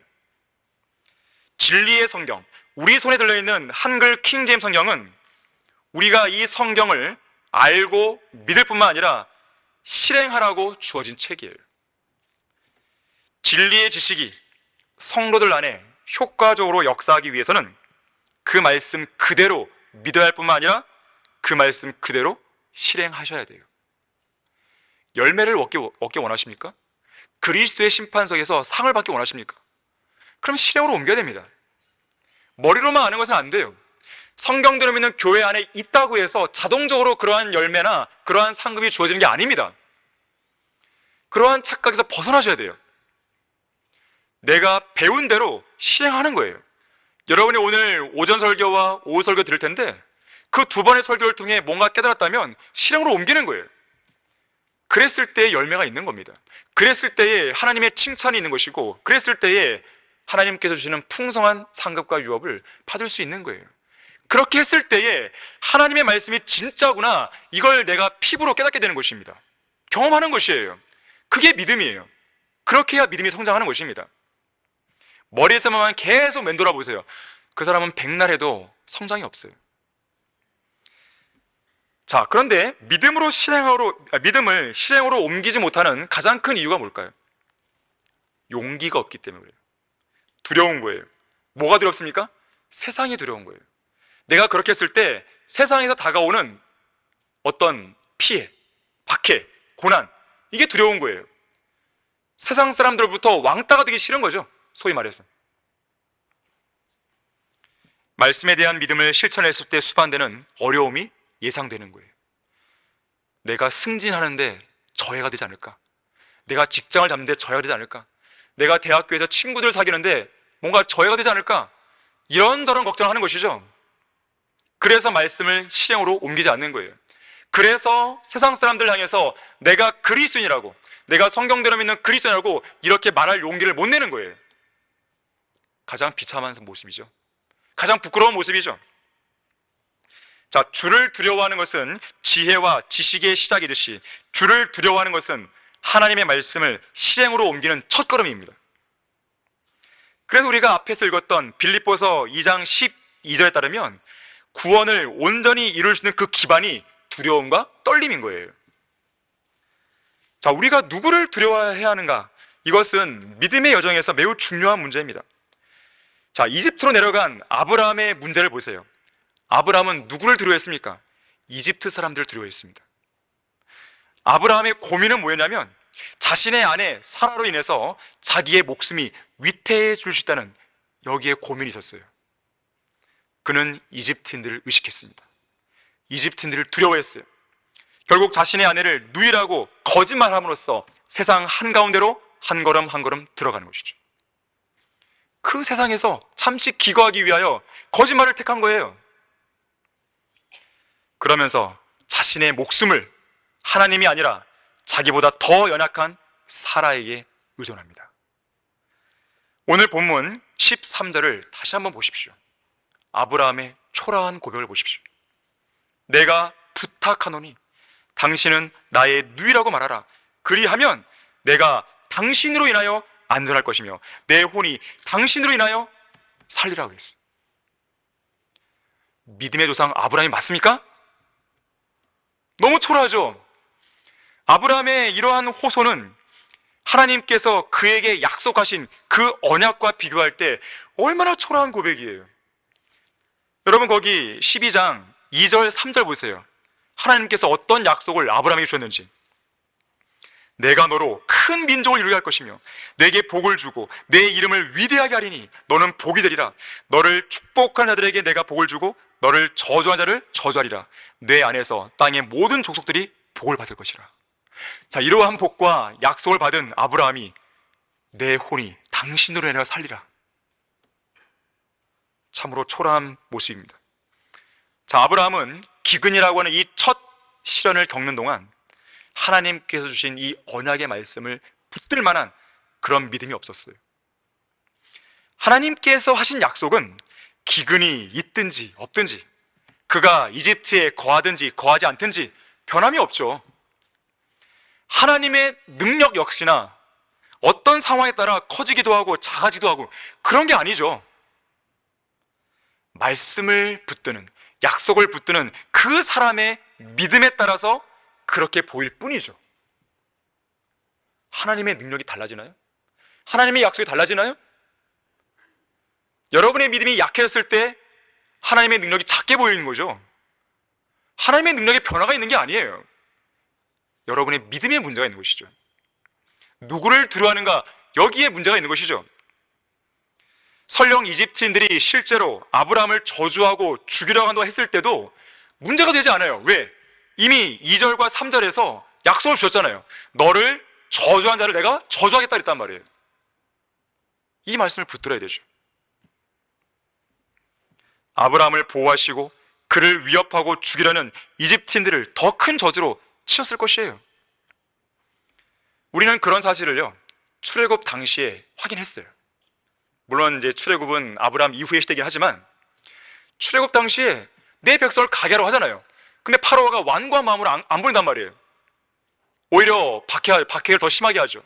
진리의 성경, 우리 손에 들려있는 한글 킹제임스 성경은 우리가 이 성경을 알고 믿을 뿐만 아니라 실행하라고 주어진 책이에요. 진리의 지식이 성도들 안에 효과적으로 역사하기 위해서는 그 말씀 그대로 믿어야 할 뿐만 아니라 그 말씀 그대로 실행하셔야 돼요. 열매를 얻기 원하십니까? 그리스도의 심판석에서 상을 받기 원하십니까? 그럼 실행으로 옮겨야 됩니다. 머리로만 아는 것은 안 돼요. 성경대로 믿는 교회 안에 있다고 해서 자동적으로 그러한 열매나 그러한 상급이 주어지는 게 아닙니다. 그러한 착각에서 벗어나셔야 돼요. 내가 배운 대로 실행하는 거예요. 여러분이 오늘 오전 설교와 오후 설교 들을 텐데 그 두 번의 설교를 통해 뭔가 깨달았다면 실행으로 옮기는 거예요. 그랬을 때의 열매가 있는 겁니다. 그랬을 때에 하나님의 칭찬이 있는 것이고, 그랬을 때에 하나님께서 주시는 풍성한 상급과 유업을 받을 수 있는 거예요. 그렇게 했을 때에 하나님의 말씀이 진짜구나, 이걸 내가 피부로 깨닫게 되는 것입니다. 경험하는 것이에요. 그게 믿음이에요. 그렇게 해야 믿음이 성장하는 것입니다. 머리에서만 계속 맴돌아 보세요. 그 사람은 백날 해도 성장이 없어요. 그런데 믿음을 실행으로 옮기지 못하는 가장 큰 이유가 뭘까요? 용기가 없기 때문에 그래요. 두려운 거예요. 뭐가 두렵습니까? 세상이 두려운 거예요. 내가 그렇게 했을 때 세상에서 다가오는 어떤 피해, 박해, 고난, 이게 두려운 거예요. 세상 사람들부터 왕따가 되기 싫은 거죠. 소위 말해서. 말씀에 대한 믿음을 실천했을 때 수반되는 어려움이 예상되는 거예요. 내가 승진하는데 저해가 되지 않을까? 내가 직장을 잡는데 저해가 되지 않을까? 내가 대학교에서 친구들 사귀는데 뭔가 저해가 되지 않을까? 이런저런 걱정을 하는 것이죠. 그래서 말씀을 실행으로 옮기지 않는 거예요. 그래서 세상 사람들 향해서 내가 그리스도인이라고, 내가 성경대로 믿는 그리스도인이라고 이렇게 말할 용기를 못 내는 거예요. 가장 비참한 모습이죠. 가장 부끄러운 모습이죠. 주를 두려워하는 것은 지혜와 지식의 시작이듯이 주를 두려워하는 것은 하나님의 말씀을 실행으로 옮기는 첫걸음입니다. 그래서 우리가 앞에서 읽었던 빌립보서 2장 12절에 따르면 구원을 온전히 이룰 수 있는 그 기반이 두려움과 떨림인 거예요. 우리가 누구를 두려워해야 하는가? 이것은 믿음의 여정에서 매우 중요한 문제입니다. 이집트로 내려간 아브라함의 문제를 보세요. 아브라함은 누구를 두려워했습니까? 이집트 사람들을 두려워했습니다. 아브라함의 고민은 뭐였냐면 자신의 아내 사라로 인해서 자기의 목숨이 위태해질 수 있다는 여기에 고민이 있었어요. 그는 이집트인들을 의식했습니다. 이집트인들을 두려워했어요. 결국 자신의 아내를 누이라고 거짓말함으로써 세상 한가운데로 한 걸음 한 걸음 들어가는 것이죠. 그 세상에서 잠시 기거하기 위하여 거짓말을 택한 거예요. 그러면서 자신의 목숨을 하나님이 아니라 자기보다 더 연약한 사라에게 의존합니다. 오늘 본문 13절을 다시 한번 보십시오. 아브라함의 초라한 고백을 보십시오. 내가 부탁하노니 당신은 나의 누이라고 말하라. 그리하면 내가 당신으로 인하여 안전할 것이며 내 혼이 당신으로 인하여 살리라고 했어. 믿음의 조상 아브라함이 맞습니까? 너무 초라하죠. 아브라함의 이러한 호소는 하나님께서 그에게 약속하신 그 언약과 비교할 때 얼마나 초라한 고백이에요. 여러분 거기 12장 2절 3절 보세요. 하나님께서 어떤 약속을 아브라함에게 주셨는지. 내가 너로 큰 민족을 이루게 할 것이며 내게 복을 주고 내 이름을 위대하게 하리니 너는 복이 되리라. 너를 축복한 자들에게 내가 복을 주고 너를 저주한 자를 저주하리라. 내 안에서 땅의 모든 족속들이 복을 받을 것이라. 자, 이러한 복과 약속을 받은 아브라함이 내 혼이 당신으로 인하여 살리라. 참으로 초라한 모습입니다. 자, 아브라함은 기근이라고 하는 이 첫 시련을 겪는 동안 하나님께서 주신 이 언약의 말씀을 붙들 만한 그런 믿음이 없었어요. 하나님께서 하신 약속은 기근이 있든지 없든지, 그가 이집트에 거하든지 거하지 않든지 변함이 없죠. 하나님의 능력 역시나 어떤 상황에 따라 커지기도 하고 작아지기도 하고 그런 게 아니죠. 말씀을 붙드는, 약속을 붙드는 그 사람의 믿음에 따라서 그렇게 보일 뿐이죠. 하나님의 능력이 달라지나요? 하나님의 약속이 달라지나요? 여러분의 믿음이 약해졌을 때 하나님의 능력이 작게 보이는 거죠. 하나님의 능력에 변화가 있는 게 아니에요. 여러분의 믿음에 문제가 있는 것이죠. 누구를 두려워하는가, 여기에 문제가 있는 것이죠. 설령 이집트인들이 실제로 아브라함을 저주하고 죽이려고 한다고 했을 때도 문제가 되지 않아요. 왜? 이미 2절과 3절에서 약속을 주셨잖아요. 너를 저주한 자를 내가 저주하겠다 그랬단 말이에요. 이 말씀을 붙들어야 되죠. 아브라함을 보호하시고 그를 위협하고 죽이려는 이집트인들을 더 큰 저주로 치셨을 것이에요. 우리는 그런 사실을요, 출애굽 당시에 확인했어요. 물론 이제 출애굽은 아브라함 이후의 시대이긴 하지만 출애굽 당시에 내 백성을 가게 하라고 하잖아요. 근데 파라오가 완고한 마음으로 안 보낸단 말이에요. 오히려 박해를 더 심하게 하죠.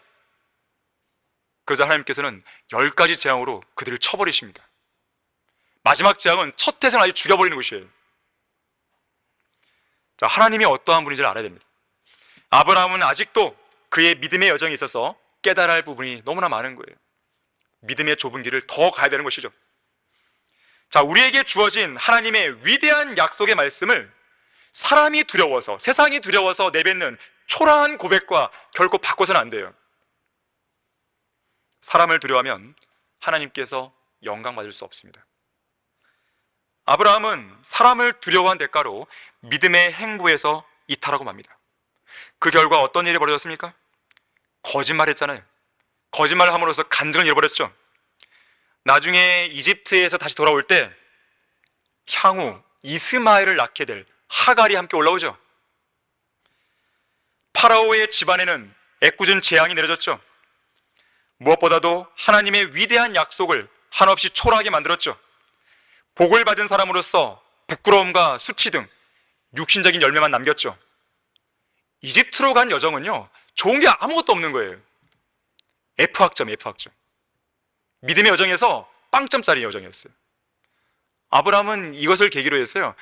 그러자 하나님께서는 10가지 재앙으로 그들을 쳐버리십니다. 마지막 재앙은 첫 태생을 아주 죽여버리는 것이에요. 자, 하나님이 어떠한 분인지를 알아야 됩니다. 아브라함은 아직도 그의 믿음의 여정에 있어서 깨달아야 할 부분이 너무나 많은 거예요. 믿음의 좁은 길을 더 가야 되는 것이죠. 자, 우리에게 주어진 하나님의 위대한 약속의 말씀을 사람이 두려워서, 세상이 두려워서 내뱉는 초라한 고백과 결코 바꿔서는 안 돼요. 사람을 두려워하면 하나님께서 영광 받을 수 없습니다. 아브라함은 사람을 두려워한 대가로 믿음의 행보에서 이탈하고 맙니다. 그 결과 어떤 일이 벌어졌습니까? 거짓말했잖아요. 거짓말을 함으로써 간증을 잃어버렸죠. 나중에 이집트에서 다시 돌아올 때 향후 이스마엘을 낳게 될 하갈이 함께 올라오죠. 파라오의 집안에는 애꿎은 재앙이 내려졌죠. 무엇보다도 하나님의 위대한 약속을 한없이 초라하게 만들었죠. 복을 받은 사람으로서 부끄러움과 수치 등 육신적인 열매만 남겼죠. 이집트로 간 여정은요, 좋은 게 아무것도 없는 거예요. F학점. 믿음의 여정에서 빵점짜리 여정이었어요. 아브라함은 이것을 계기로 해서요,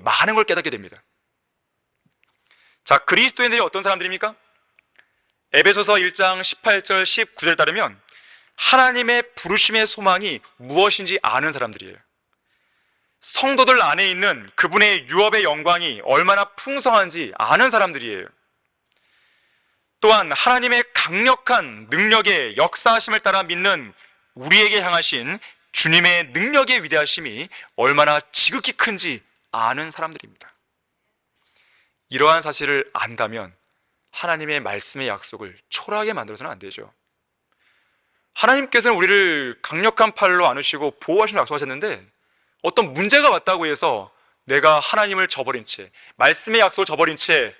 많은 걸 깨닫게 됩니다. 자, 그리스도인들이 어떤 사람들입니까? 에베소서 1장 18절 19절 따르면 하나님의 부르심의 소망이 무엇인지 아는 사람들이에요. 성도들 안에 있는 그분의 유업의 영광이 얼마나 풍성한지 아는 사람들이에요. 또한 하나님의 강력한 능력의 역사하심을 따라 믿는 우리에게 향하신 주님의 능력의 위대하심이 얼마나 지극히 큰지 아는 사람들입니다. 이러한 사실을 안다면 하나님의 말씀의 약속을 초라하게 만들어서는 안 되죠. 하나님께서는 우리를 강력한 팔로 안으시고 보호하시는 약속하셨는데, 어떤 문제가 왔다고 해서 내가 하나님을 저버린 채, 말씀의 약속을 저버린 채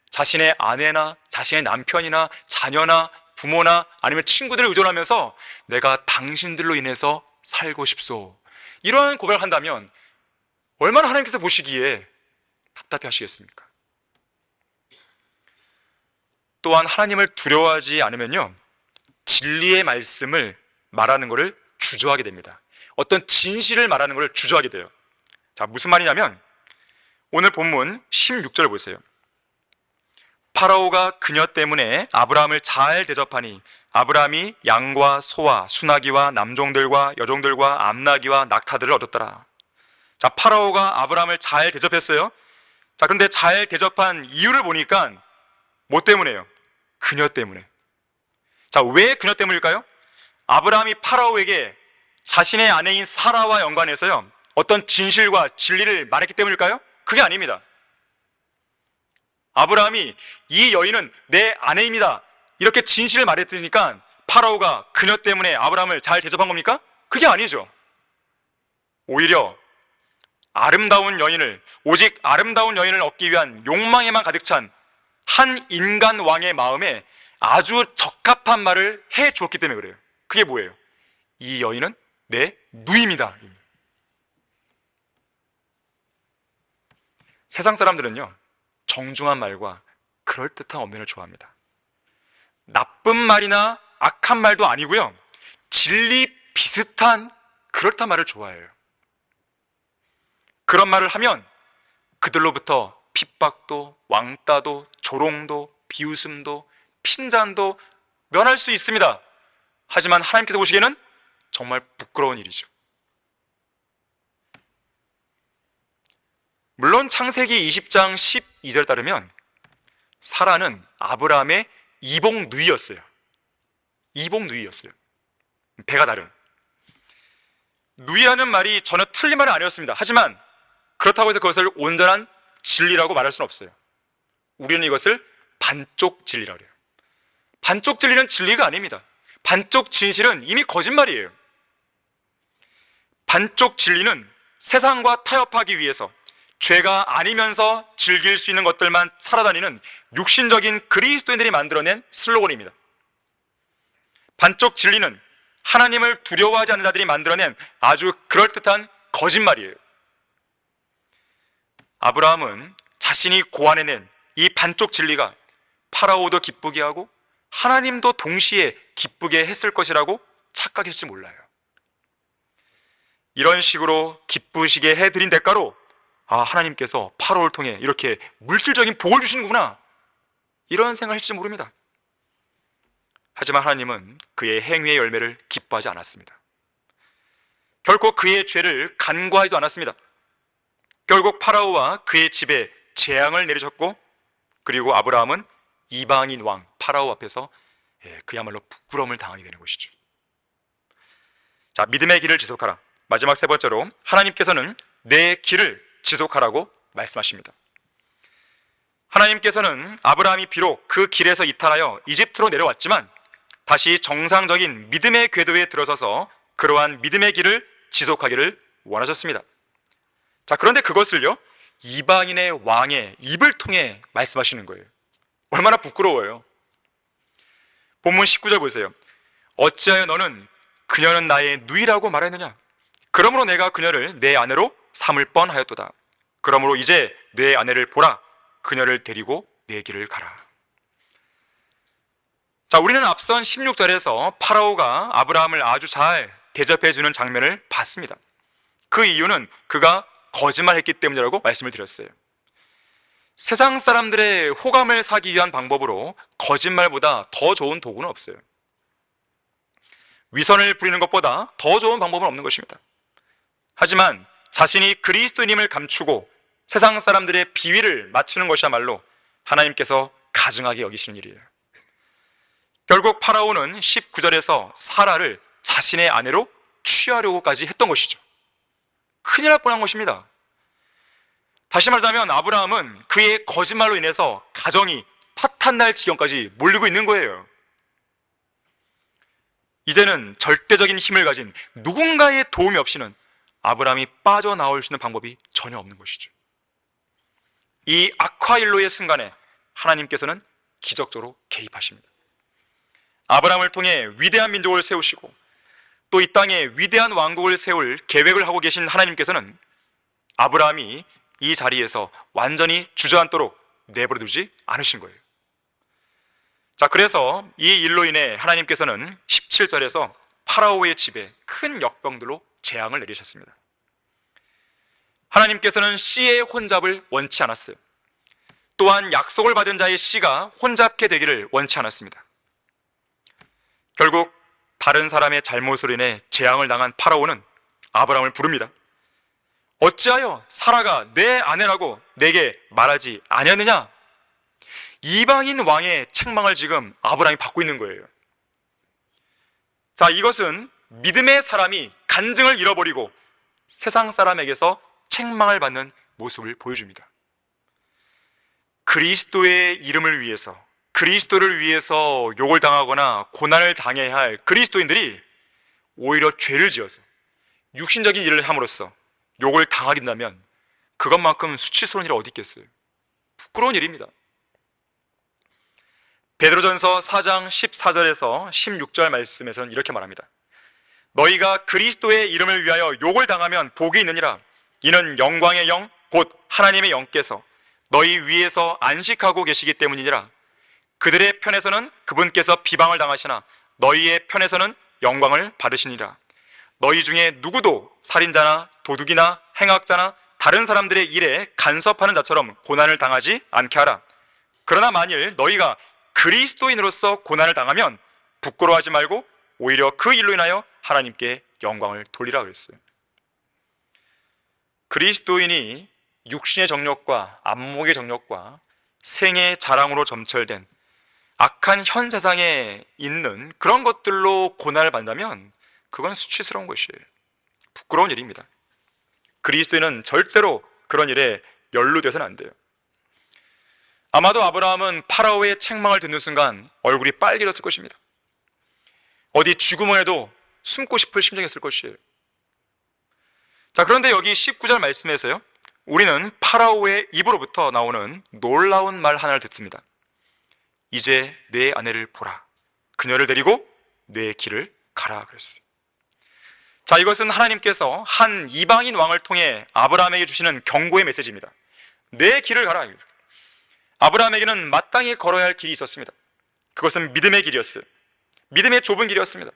자신의 아내나 자신의 남편이나 자녀나 부모나 아니면 친구들을 의존하면서 내가 당신들로 인해서 살고 싶소, 이러한 고백을 한다면 얼마나 하나님께서 보시기에 답답해 하시겠습니까? 또한 하나님을 두려워하지 않으면요, 진리의 말씀을 말하는 것을 주저하게 됩니다. 어떤 진실을 말하는 것을 주저하게 돼요. 자, 무슨 말이냐면 오늘 본문 16절 보세요. 파라오가 그녀 때문에 아브라함을 잘 대접하니 아브라함이 양과 소와 수나기와 남종들과 여종들과 암나기와 낙타들을 얻었더라. 자, 파라오가 아브라함을 잘 대접했어요. 자, 그런데 잘 대접한 이유를 보니까 뭐 때문에요? 그녀 때문에. 자, 왜 그녀 때문일까요? 아브라함이 파라오에게 자신의 아내인 사라와 연관해서요, 어떤 진실과 진리를 말했기 때문일까요? 그게 아닙니다. 아브라함이 이 여인은 내 아내입니다, 이렇게 진실을 말했으니까 파라오가 그녀 때문에 아브라함을 잘 대접한 겁니까? 그게 아니죠. 오히려 아름다운 여인을, 오직 아름다운 여인을 얻기 위한 욕망에만 가득 찬 한 인간 왕의 마음에 아주 적합한 말을 해 주었기 때문에 그래요. 그게 뭐예요? 이 여인은 내 누이입니다. 세상 사람들은요, 정중한 말과 그럴듯한 언변을 좋아합니다. 나쁜 말이나 악한 말도 아니고요, 진리 비슷한 그럴듯한 말을 좋아해요. 그런 말을 하면 그들로부터 핍박도, 왕따도, 조롱도, 비웃음도, 핀잔도 면할 수 있습니다. 하지만 하나님께서 보시기에는 정말 부끄러운 일이죠. 물론 창세기 20장 12절 따르면 사라는 아브라함의 이복 누이였어요. 이복 누이였어요. 배가 다른. 누이라는 말이 전혀 틀린 말은 아니었습니다. 하지만 그렇다고 해서 그것을 온전한 진리라고 말할 수는 없어요. 우리는 이것을 반쪽 진리라고 해요. 반쪽 진리는 진리가 아닙니다. 반쪽 진실은 이미 거짓말이에요. 반쪽 진리는 세상과 타협하기 위해서 죄가 아니면서 즐길 수 있는 것들만 살아다니는 육신적인 그리스도인들이 만들어낸 슬로건입니다. 반쪽 진리는 하나님을 두려워하지 않는 자들이 만들어낸 아주 그럴듯한 거짓말이에요. 아브라함은 자신이 고안해낸 이 반쪽 진리가 파라오도 기쁘게 하고 하나님도 동시에 기쁘게 했을 것이라고 착각했을지 몰라요. 이런 식으로 기쁘시게 해드린 대가로 하나님께서 파라오를 통해 이렇게 물질적인 복을 주시는구나, 이런 생각을 했을지 모릅니다. 하지만 하나님은 그의 행위의 열매를 기뻐하지 않았습니다. 결코 그의 죄를 간과하지도 않았습니다. 결국 파라오와 그의 집에 재앙을 내리셨고, 그리고 아브라함은 이방인 왕 파라오 앞에서 그야말로 부끄러움을 당하게 되는 것이죠. 자, 믿음의 길을 지속하라. 마지막 세 번째로 하나님께서는 내 길을 지속하라고 말씀하십니다. 하나님께서는 아브라함이 비록 그 길에서 이탈하여 이집트로 내려왔지만 다시 정상적인 믿음의 궤도에 들어서서 그러한 믿음의 길을 지속하기를 원하셨습니다. 자, 그런데 그것을요, 이방인의 왕의 입을 통해 말씀하시는 거예요. 얼마나 부끄러워요. 본문 19절 보세요. 어찌하여 너는 그녀는 나의 누이라고 말했느냐? 그러므로 내가 그녀를 내 아내로 삼을 뻔하였도다. 그러므로 이제 내 아내를 보라. 그녀를 데리고 내 길을 가라. 자, 우리는 앞선 16절에서 파라오가 아브라함을 아주 잘 대접해주는 장면을 봤습니다. 그 이유는 그가 거짓말했기 때문이라고 말씀을 드렸어요. 세상 사람들의 호감을 사기 위한 방법으로 거짓말보다 더 좋은 도구는 없어요. 위선을 부리는 것보다 더 좋은 방법은 없는 것입니다. 하지만 자신이 그리스도인임을 감추고 세상 사람들의 비위를 맞추는 것이야말로 하나님께서 가증하게 여기시는 일이에요. 결국 파라오는 19절에서 사라를 자신의 아내로 취하려고까지 했던 것이죠. 큰일 날 뻔한 것입니다. 다시 말하자면 아브라함은 그의 거짓말로 인해서 가정이 파탄날 지경까지 몰리고 있는 거예요. 이제는 절대적인 힘을 가진 누군가의 도움이 없이는 아브라함이 빠져나올 수 있는 방법이 전혀 없는 것이죠. 이 악화일로의 순간에 하나님께서는 기적적으로 개입하십니다. 아브라함을 통해 위대한 민족을 세우시고 또 이 땅에 위대한 왕국을 세울 계획을 하고 계신 하나님께서는 아브라함이 이 자리에서 완전히 주저앉도록 내버려 두지 않으신 거예요. 자, 그래서 이 일로 인해 하나님께서는 17절에서 파라오의 집에 큰 역병들로 재앙을 내리셨습니다. 하나님께서는 씨의 혼잡을 원치 않았어요. 또한 약속을 받은 자의 씨가 혼잡게 되기를 원치 않았습니다. 결국 다른 사람의 잘못으로 인해 재앙을 당한 파라오는 아브라함을 부릅니다. 어찌하여 사라가 내 아내라고 내게 말하지 아니하느냐? 이방인 왕의 책망을 지금 아브라함이 받고 있는 거예요. 자, 이것은 믿음의 사람이 간증을 잃어버리고 세상 사람에게서 책망을 받는 모습을 보여줍니다. 그리스도의 이름을 위해서, 그리스도를 위해서 욕을 당하거나 고난을 당해야 할 그리스도인들이 오히려 죄를 지어서 육신적인 일을 함으로써 욕을 당하게 된다면 그것만큼 수치스러운 일이 어디 있겠어요? 부끄러운 일입니다. 베드로전서 4장 14절에서 16절 말씀에서는 이렇게 말합니다. 너희가 그리스도의 이름을 위하여 욕을 당하면 복이 있느니라. 이는 영광의 영 곧 하나님의 영께서 너희 위에서 안식하고 계시기 때문이니라. 그들의 편에서는 그분께서 비방을 당하시나 너희의 편에서는 영광을 받으시니라. 너희 중에 누구도 살인자나 도둑이나 행악자나 다른 사람들의 일에 간섭하는 자처럼 고난을 당하지 않게 하라. 그러나 만일 너희가 그리스도인으로서 고난을 당하면 부끄러워하지 말고 오히려 그 일로 인하여 하나님께 영광을 돌리라 그랬어요. 그리스도인이 육신의 정욕과 안목의 정욕과 생의 자랑으로 점철된 악한 현 세상에 있는 그런 것들로 고난을 받는다면 그건 수치스러운 것이에요. 부끄러운 일입니다. 그리스도인은 절대로 그런 일에 연루돼서는 안 돼요. 아마도 아브라함은 파라오의 책망을 듣는 순간 얼굴이 빨개졌을 것입니다. 어디 쥐구멍에도 숨고 싶을 심정이었을 것이에요. 자, 그런데 여기 19절 말씀에서요, 우리는 파라오의 입으로부터 나오는 놀라운 말 하나를 듣습니다. 이제 내 아내를 보라. 그녀를 데리고 내 길을 가라 그랬어요. 자, 이것은 하나님께서 한 이방인 왕을 통해 아브라함에게 주시는 경고의 메시지입니다. 내 길을 가라. 아브라함에게는 마땅히 걸어야 할 길이 있었습니다. 그것은 믿음의 길이었어요. 믿음의 좁은 길이었습니다.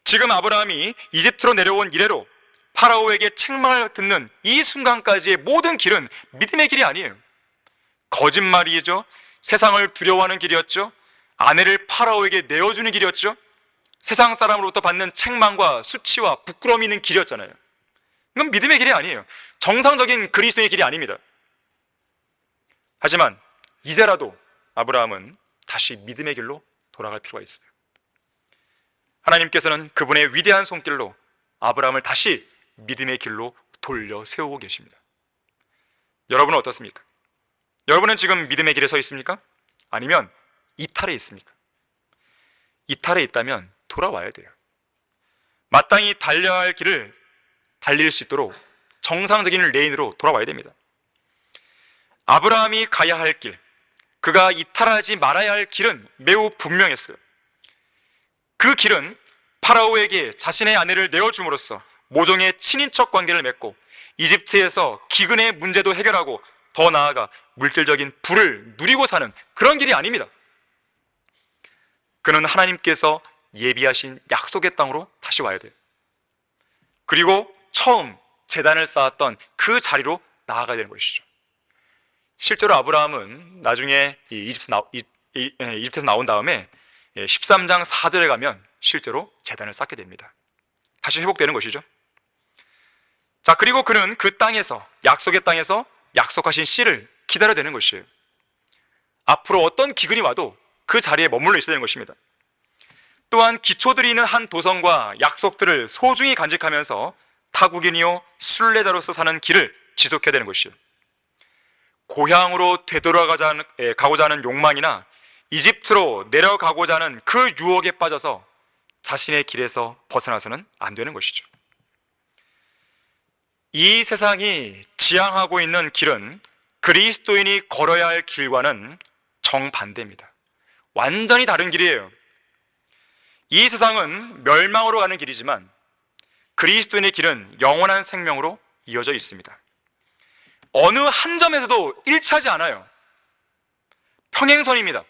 지금 아브라함이 이집트로 내려온 이래로 파라오에게 책망을 듣는 이 순간까지의 모든 길은 믿음의 길이 아니에요. 거짓말이죠. 세상을 두려워하는 길이었죠. 아내를 파라오에게 내어주는 길이었죠. 세상 사람으로부터 받는 책망과 수치와 부끄러움이 있는 길이었잖아요. 이건 믿음의 길이 아니에요. 정상적인 그리스도의 길이 아닙니다. 하지만 이제라도 아브라함은 다시 믿음의 길로 돌아갈 필요가 있어요. 하나님께서는 그분의 위대한 손길로 아브라함을 다시 믿음의 길로 돌려 세우고 계십니다. 여러분은 어떻습니까? 여러분은 지금 믿음의 길에 서 있습니까? 아니면 이탈에 있습니까? 이탈에 있다면 돌아와야 돼요. 마땅히 달려야 할 길을 달릴 수 있도록 정상적인 레인으로 돌아와야 됩니다. 아브라함이 가야 할 길, 그가 이탈하지 말아야 할 길은 매우 분명했어요. 그 길은 파라오에게 자신의 아내를 내어줌으로써 모종의 친인척 관계를 맺고 이집트에서 기근의 문제도 해결하고 더 나아가 물질적인 부를 누리고 사는 그런 길이 아닙니다. 그는 하나님께서 예비하신 약속의 땅으로 다시 와야 돼요. 그리고 처음 제단을 쌓았던 그 자리로 나아가야 되는 것이죠. 실제로 아브라함은 나중에 이집트에서 나온 다음에 13장 4절에 가면 실제로 제단을 쌓게 됩니다. 다시 회복되는 것이죠. 자, 그리고 그는 그 땅에서, 약속의 땅에서 약속하신 씨를 기다려야 되는 것이에요. 앞으로 어떤 기근이 와도 그 자리에 머물러 있어야 되는 것입니다. 또한 기초들이 있는 한 도성과 약속들을 소중히 간직하면서 타국인이요 순례자로서 사는 길을 지속해야 되는 것이에요. 고향으로 가고자 하는 욕망이나 이집트로 내려가고자 하는 그 유혹에 빠져서 자신의 길에서 벗어나서는 안 되는 것이죠. 이 세상이 지향하고 있는 길은 그리스도인이 걸어야 할 길과는 정반대입니다. 완전히 다른 길이에요. 이 세상은 멸망으로 가는 길이지만 그리스도인의 길은 영원한 생명으로 이어져 있습니다. 어느 한 점에서도 일치하지 않아요. 평행선입니다.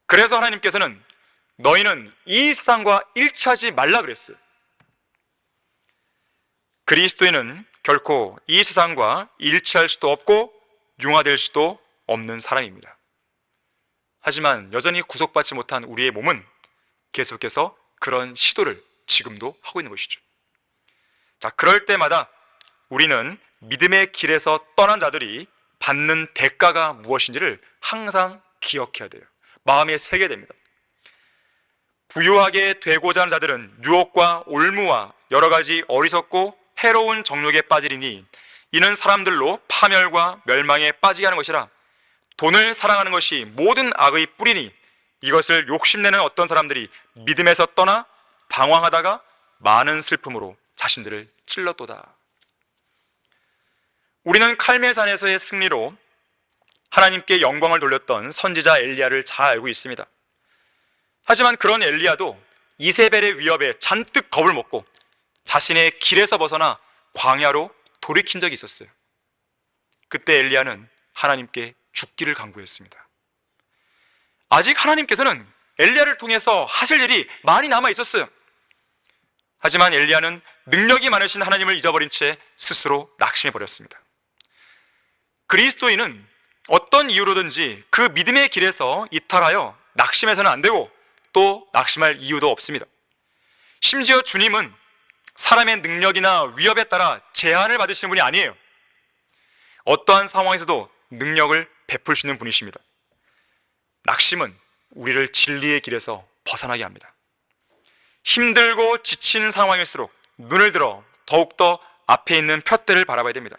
그래서 하나님께서는 너희는 이 세상과 일치하지 말라 그랬어요. 그리스도인은 결코 이 세상과 일치할 수도 없고 융화될 수도 없는 사람입니다. 하지만 여전히 구속받지 못한 우리의 몸은 계속해서 그런 시도를 지금도 하고 있는 것이죠. 자, 그럴 때마다 우리는 믿음의 길에서 떠난 자들이 받는 대가가 무엇인지를 항상 기억해야 돼요. 마음에 새게 됩니다. 부유하게 되고자 하는 자들은 유혹과 올무와 여러 가지 어리석고 해로운 정욕에 빠지리니 이는 사람들로 파멸과 멸망에 빠지게 하는 것이라. 돈을 사랑하는 것이 모든 악의 뿌리니 이것을 욕심내는 어떤 사람들이 믿음에서 떠나 방황하다가 많은 슬픔으로 자신들을 찔렀도다. 우리는 칼멜산에서의 승리로 하나님께 영광을 돌렸던 선지자 엘리야를 잘 알고 있습니다. 하지만 그런 엘리야도 이세벨의 위협에 잔뜩 겁을 먹고 자신의 길에서 벗어나 광야로 돌이킨 적이 있었어요. 그때 엘리야는 하나님께 죽기를 간구했습니다. 아직 하나님께서는 엘리야를 통해서 하실 일이 많이 남아 있었어요. 하지만 엘리야는 능력이 많으신 하나님을 잊어버린 채 스스로 낙심해 버렸습니다. 그리스도인은 어떤 이유로든지 그 믿음의 길에서 이탈하여 낙심해서는 안 되고 또 낙심할 이유도 없습니다. 심지어 주님은 사람의 능력이나 위협에 따라 제한을 받으시는 분이 아니에요. 어떠한 상황에서도 능력을 베풀 수 있는 분이십니다. 낙심은 우리를 진리의 길에서 벗어나게 합니다. 힘들고 지친 상황일수록 눈을 들어 더욱더 앞에 있는 푯대를 바라봐야 됩니다.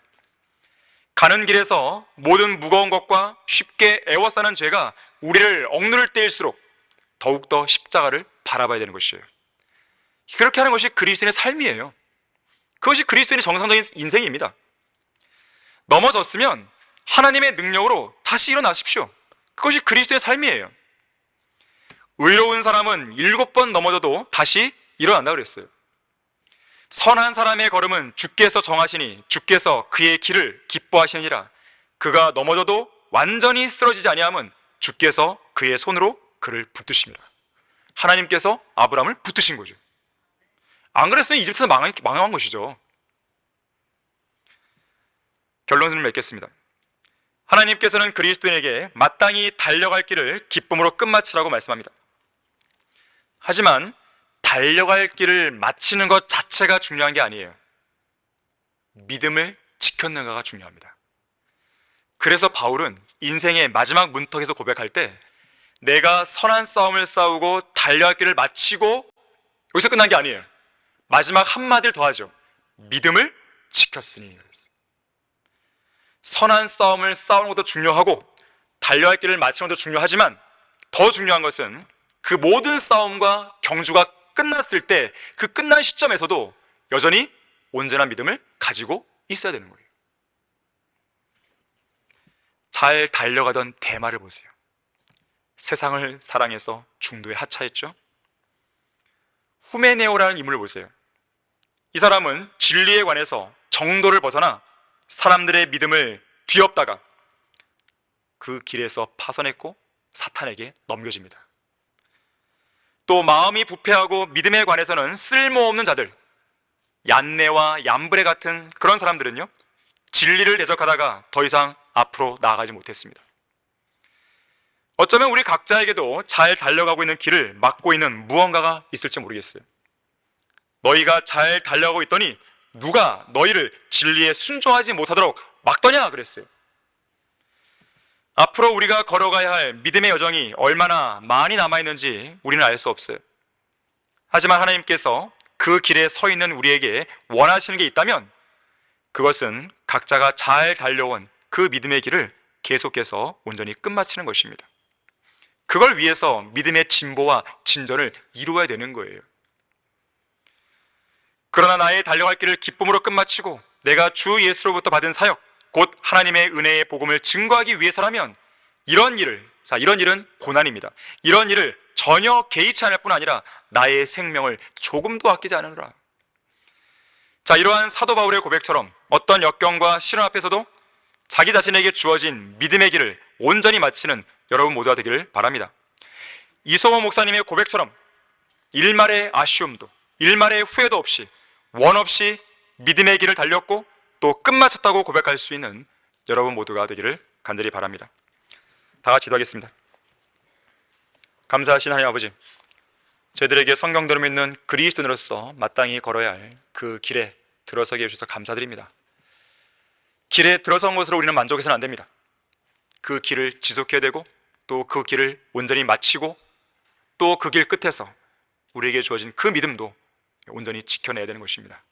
가는 길에서 모든 무거운 것과 쉽게 애워싸는 죄가 우리를 억누를 때일수록 더욱더 십자가를 바라봐야 되는 것이에요. 그렇게 하는 것이 그리스도인의 삶이에요. 그것이 그리스도인의 정상적인 인생입니다. 넘어졌으면 하나님의 능력으로 다시 일어나십시오. 그것이 그리스도의 삶이에요. 의로운 사람은 7번 넘어져도 다시 일어난다 그랬어요. 선한 사람의 걸음은 주께서 정하시니 주께서 그의 길을 기뻐하시느니라. 그가 넘어져도 완전히 쓰러지지 아니함은 주께서 그의 손으로 그를 붙드십니다. 하나님께서 아브라함을 붙드신 거죠. 안 그랬으면 이집트에서 망한 것이죠. 결론을 맺겠습니다. 하나님께서는 그리스도인에게 마땅히 달려갈 길을 기쁨으로 끝마치라고 말씀합니다. 하지만 달려갈 길을 마치는 것 자체가 중요한 게 아니에요. 믿음을 지켰는가가 중요합니다. 그래서 바울은 인생의 마지막 문턱에서 고백할 때 내가 선한 싸움을 싸우고 달려갈 길을 마치고 여기서 끝난 게 아니에요. 마지막 한마디를 더 하죠. 믿음을 지켰으니. 선한 싸움을 싸우는 것도 중요하고 달려갈 길을 마치는 것도 중요하지만 더 중요한 것은 그 모든 싸움과 경주가 끝났을 때 그 끝난 시점에서도 여전히 온전한 믿음을 가지고 있어야 되는 거예요. 잘 달려가던 데마를 보세요. 세상을 사랑해서 중도에 하차했죠. 후메네오라는 인물을 보세요. 이 사람은 진리에 관해서 정도를 벗어나 사람들의 믿음을 뒤엎다가 그 길에서 파선했고 사탄에게 넘겨집니다. 또 마음이 부패하고 믿음에 관해서는 쓸모없는 자들, 얀네와 얀브레 같은 그런 사람들은요, 진리를 대적하다가 더 이상 앞으로 나아가지 못했습니다. 어쩌면 우리 각자에게도 잘 달려가고 있는 길을 막고 있는 무언가가 있을지 모르겠어요. 너희가 잘 달려가고 있더니 누가 너희를 진리에 순종하지 못하도록 막더냐 그랬어요. 앞으로 우리가 걸어가야 할 믿음의 여정이 얼마나 많이 남아있는지 우리는 알 수 없어요. 하지만 하나님께서 그 길에 서 있는 우리에게 원하시는 게 있다면 그것은 각자가 잘 달려온 그 믿음의 길을 계속해서 온전히 끝마치는 것입니다. 그걸 위해서 믿음의 진보와 진전을 이루어야 되는 거예요. 그러나 나의 달려갈 길을 기쁨으로 끝마치고 내가 주 예수로부터 받은 사역, 곧 하나님의 은혜의 복음을 증거하기 위해서라면 이런 일은 고난입니다. 이런 일을 전혀 개의치 않을 뿐 아니라 나의 생명을 조금도 아끼지 않으노라. 자, 이러한 사도 바울의 고백처럼 어떤 역경과 시련 앞에서도 자기 자신에게 주어진 믿음의 길을 온전히 마치는 여러분 모두가 되기를 바랍니다. 이소모 목사님의 고백처럼 일말의 아쉬움도 일말의 후회도 없이 원 없이 믿음의 길을 달렸고 또 끝마쳤다고 고백할 수 있는 여러분 모두가 되기를 간절히 바랍니다. 다 같이 기도하겠습니다. 감사하신 하나님 아버지, 저희들에게 성경대로 믿는 그리스도인으로서 마땅히 걸어야 할 그 길에 들어서게 해주셔서 감사드립니다. 길에 들어선 것으로 우리는 만족해서는 안 됩니다. 그 길을 지속해야 되고 또 그 길을 온전히 마치고 또 그 길 끝에서 우리에게 주어진 그 믿음도 온전히 지켜내야 되는 것입니다.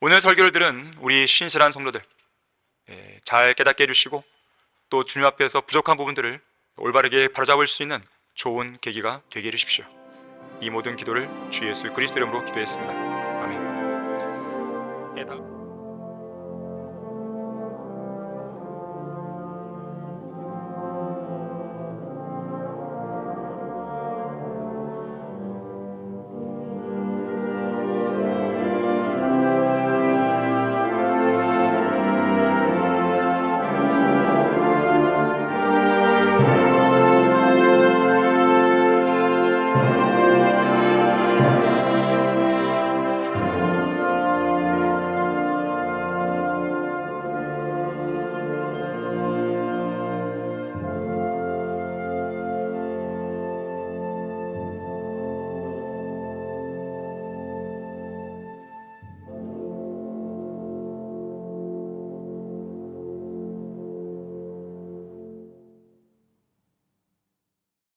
오늘 설교를 들은 우리 신실한 성도들 잘 깨닫게 해주시고 또 주님 앞에서 부족한 부분들을 올바르게 바로잡을 수 있는 좋은 계기가 되게 해주십시오. 이 모든 기도를 주 예수 그리스도 이름으로 기도했습니다. 아멘.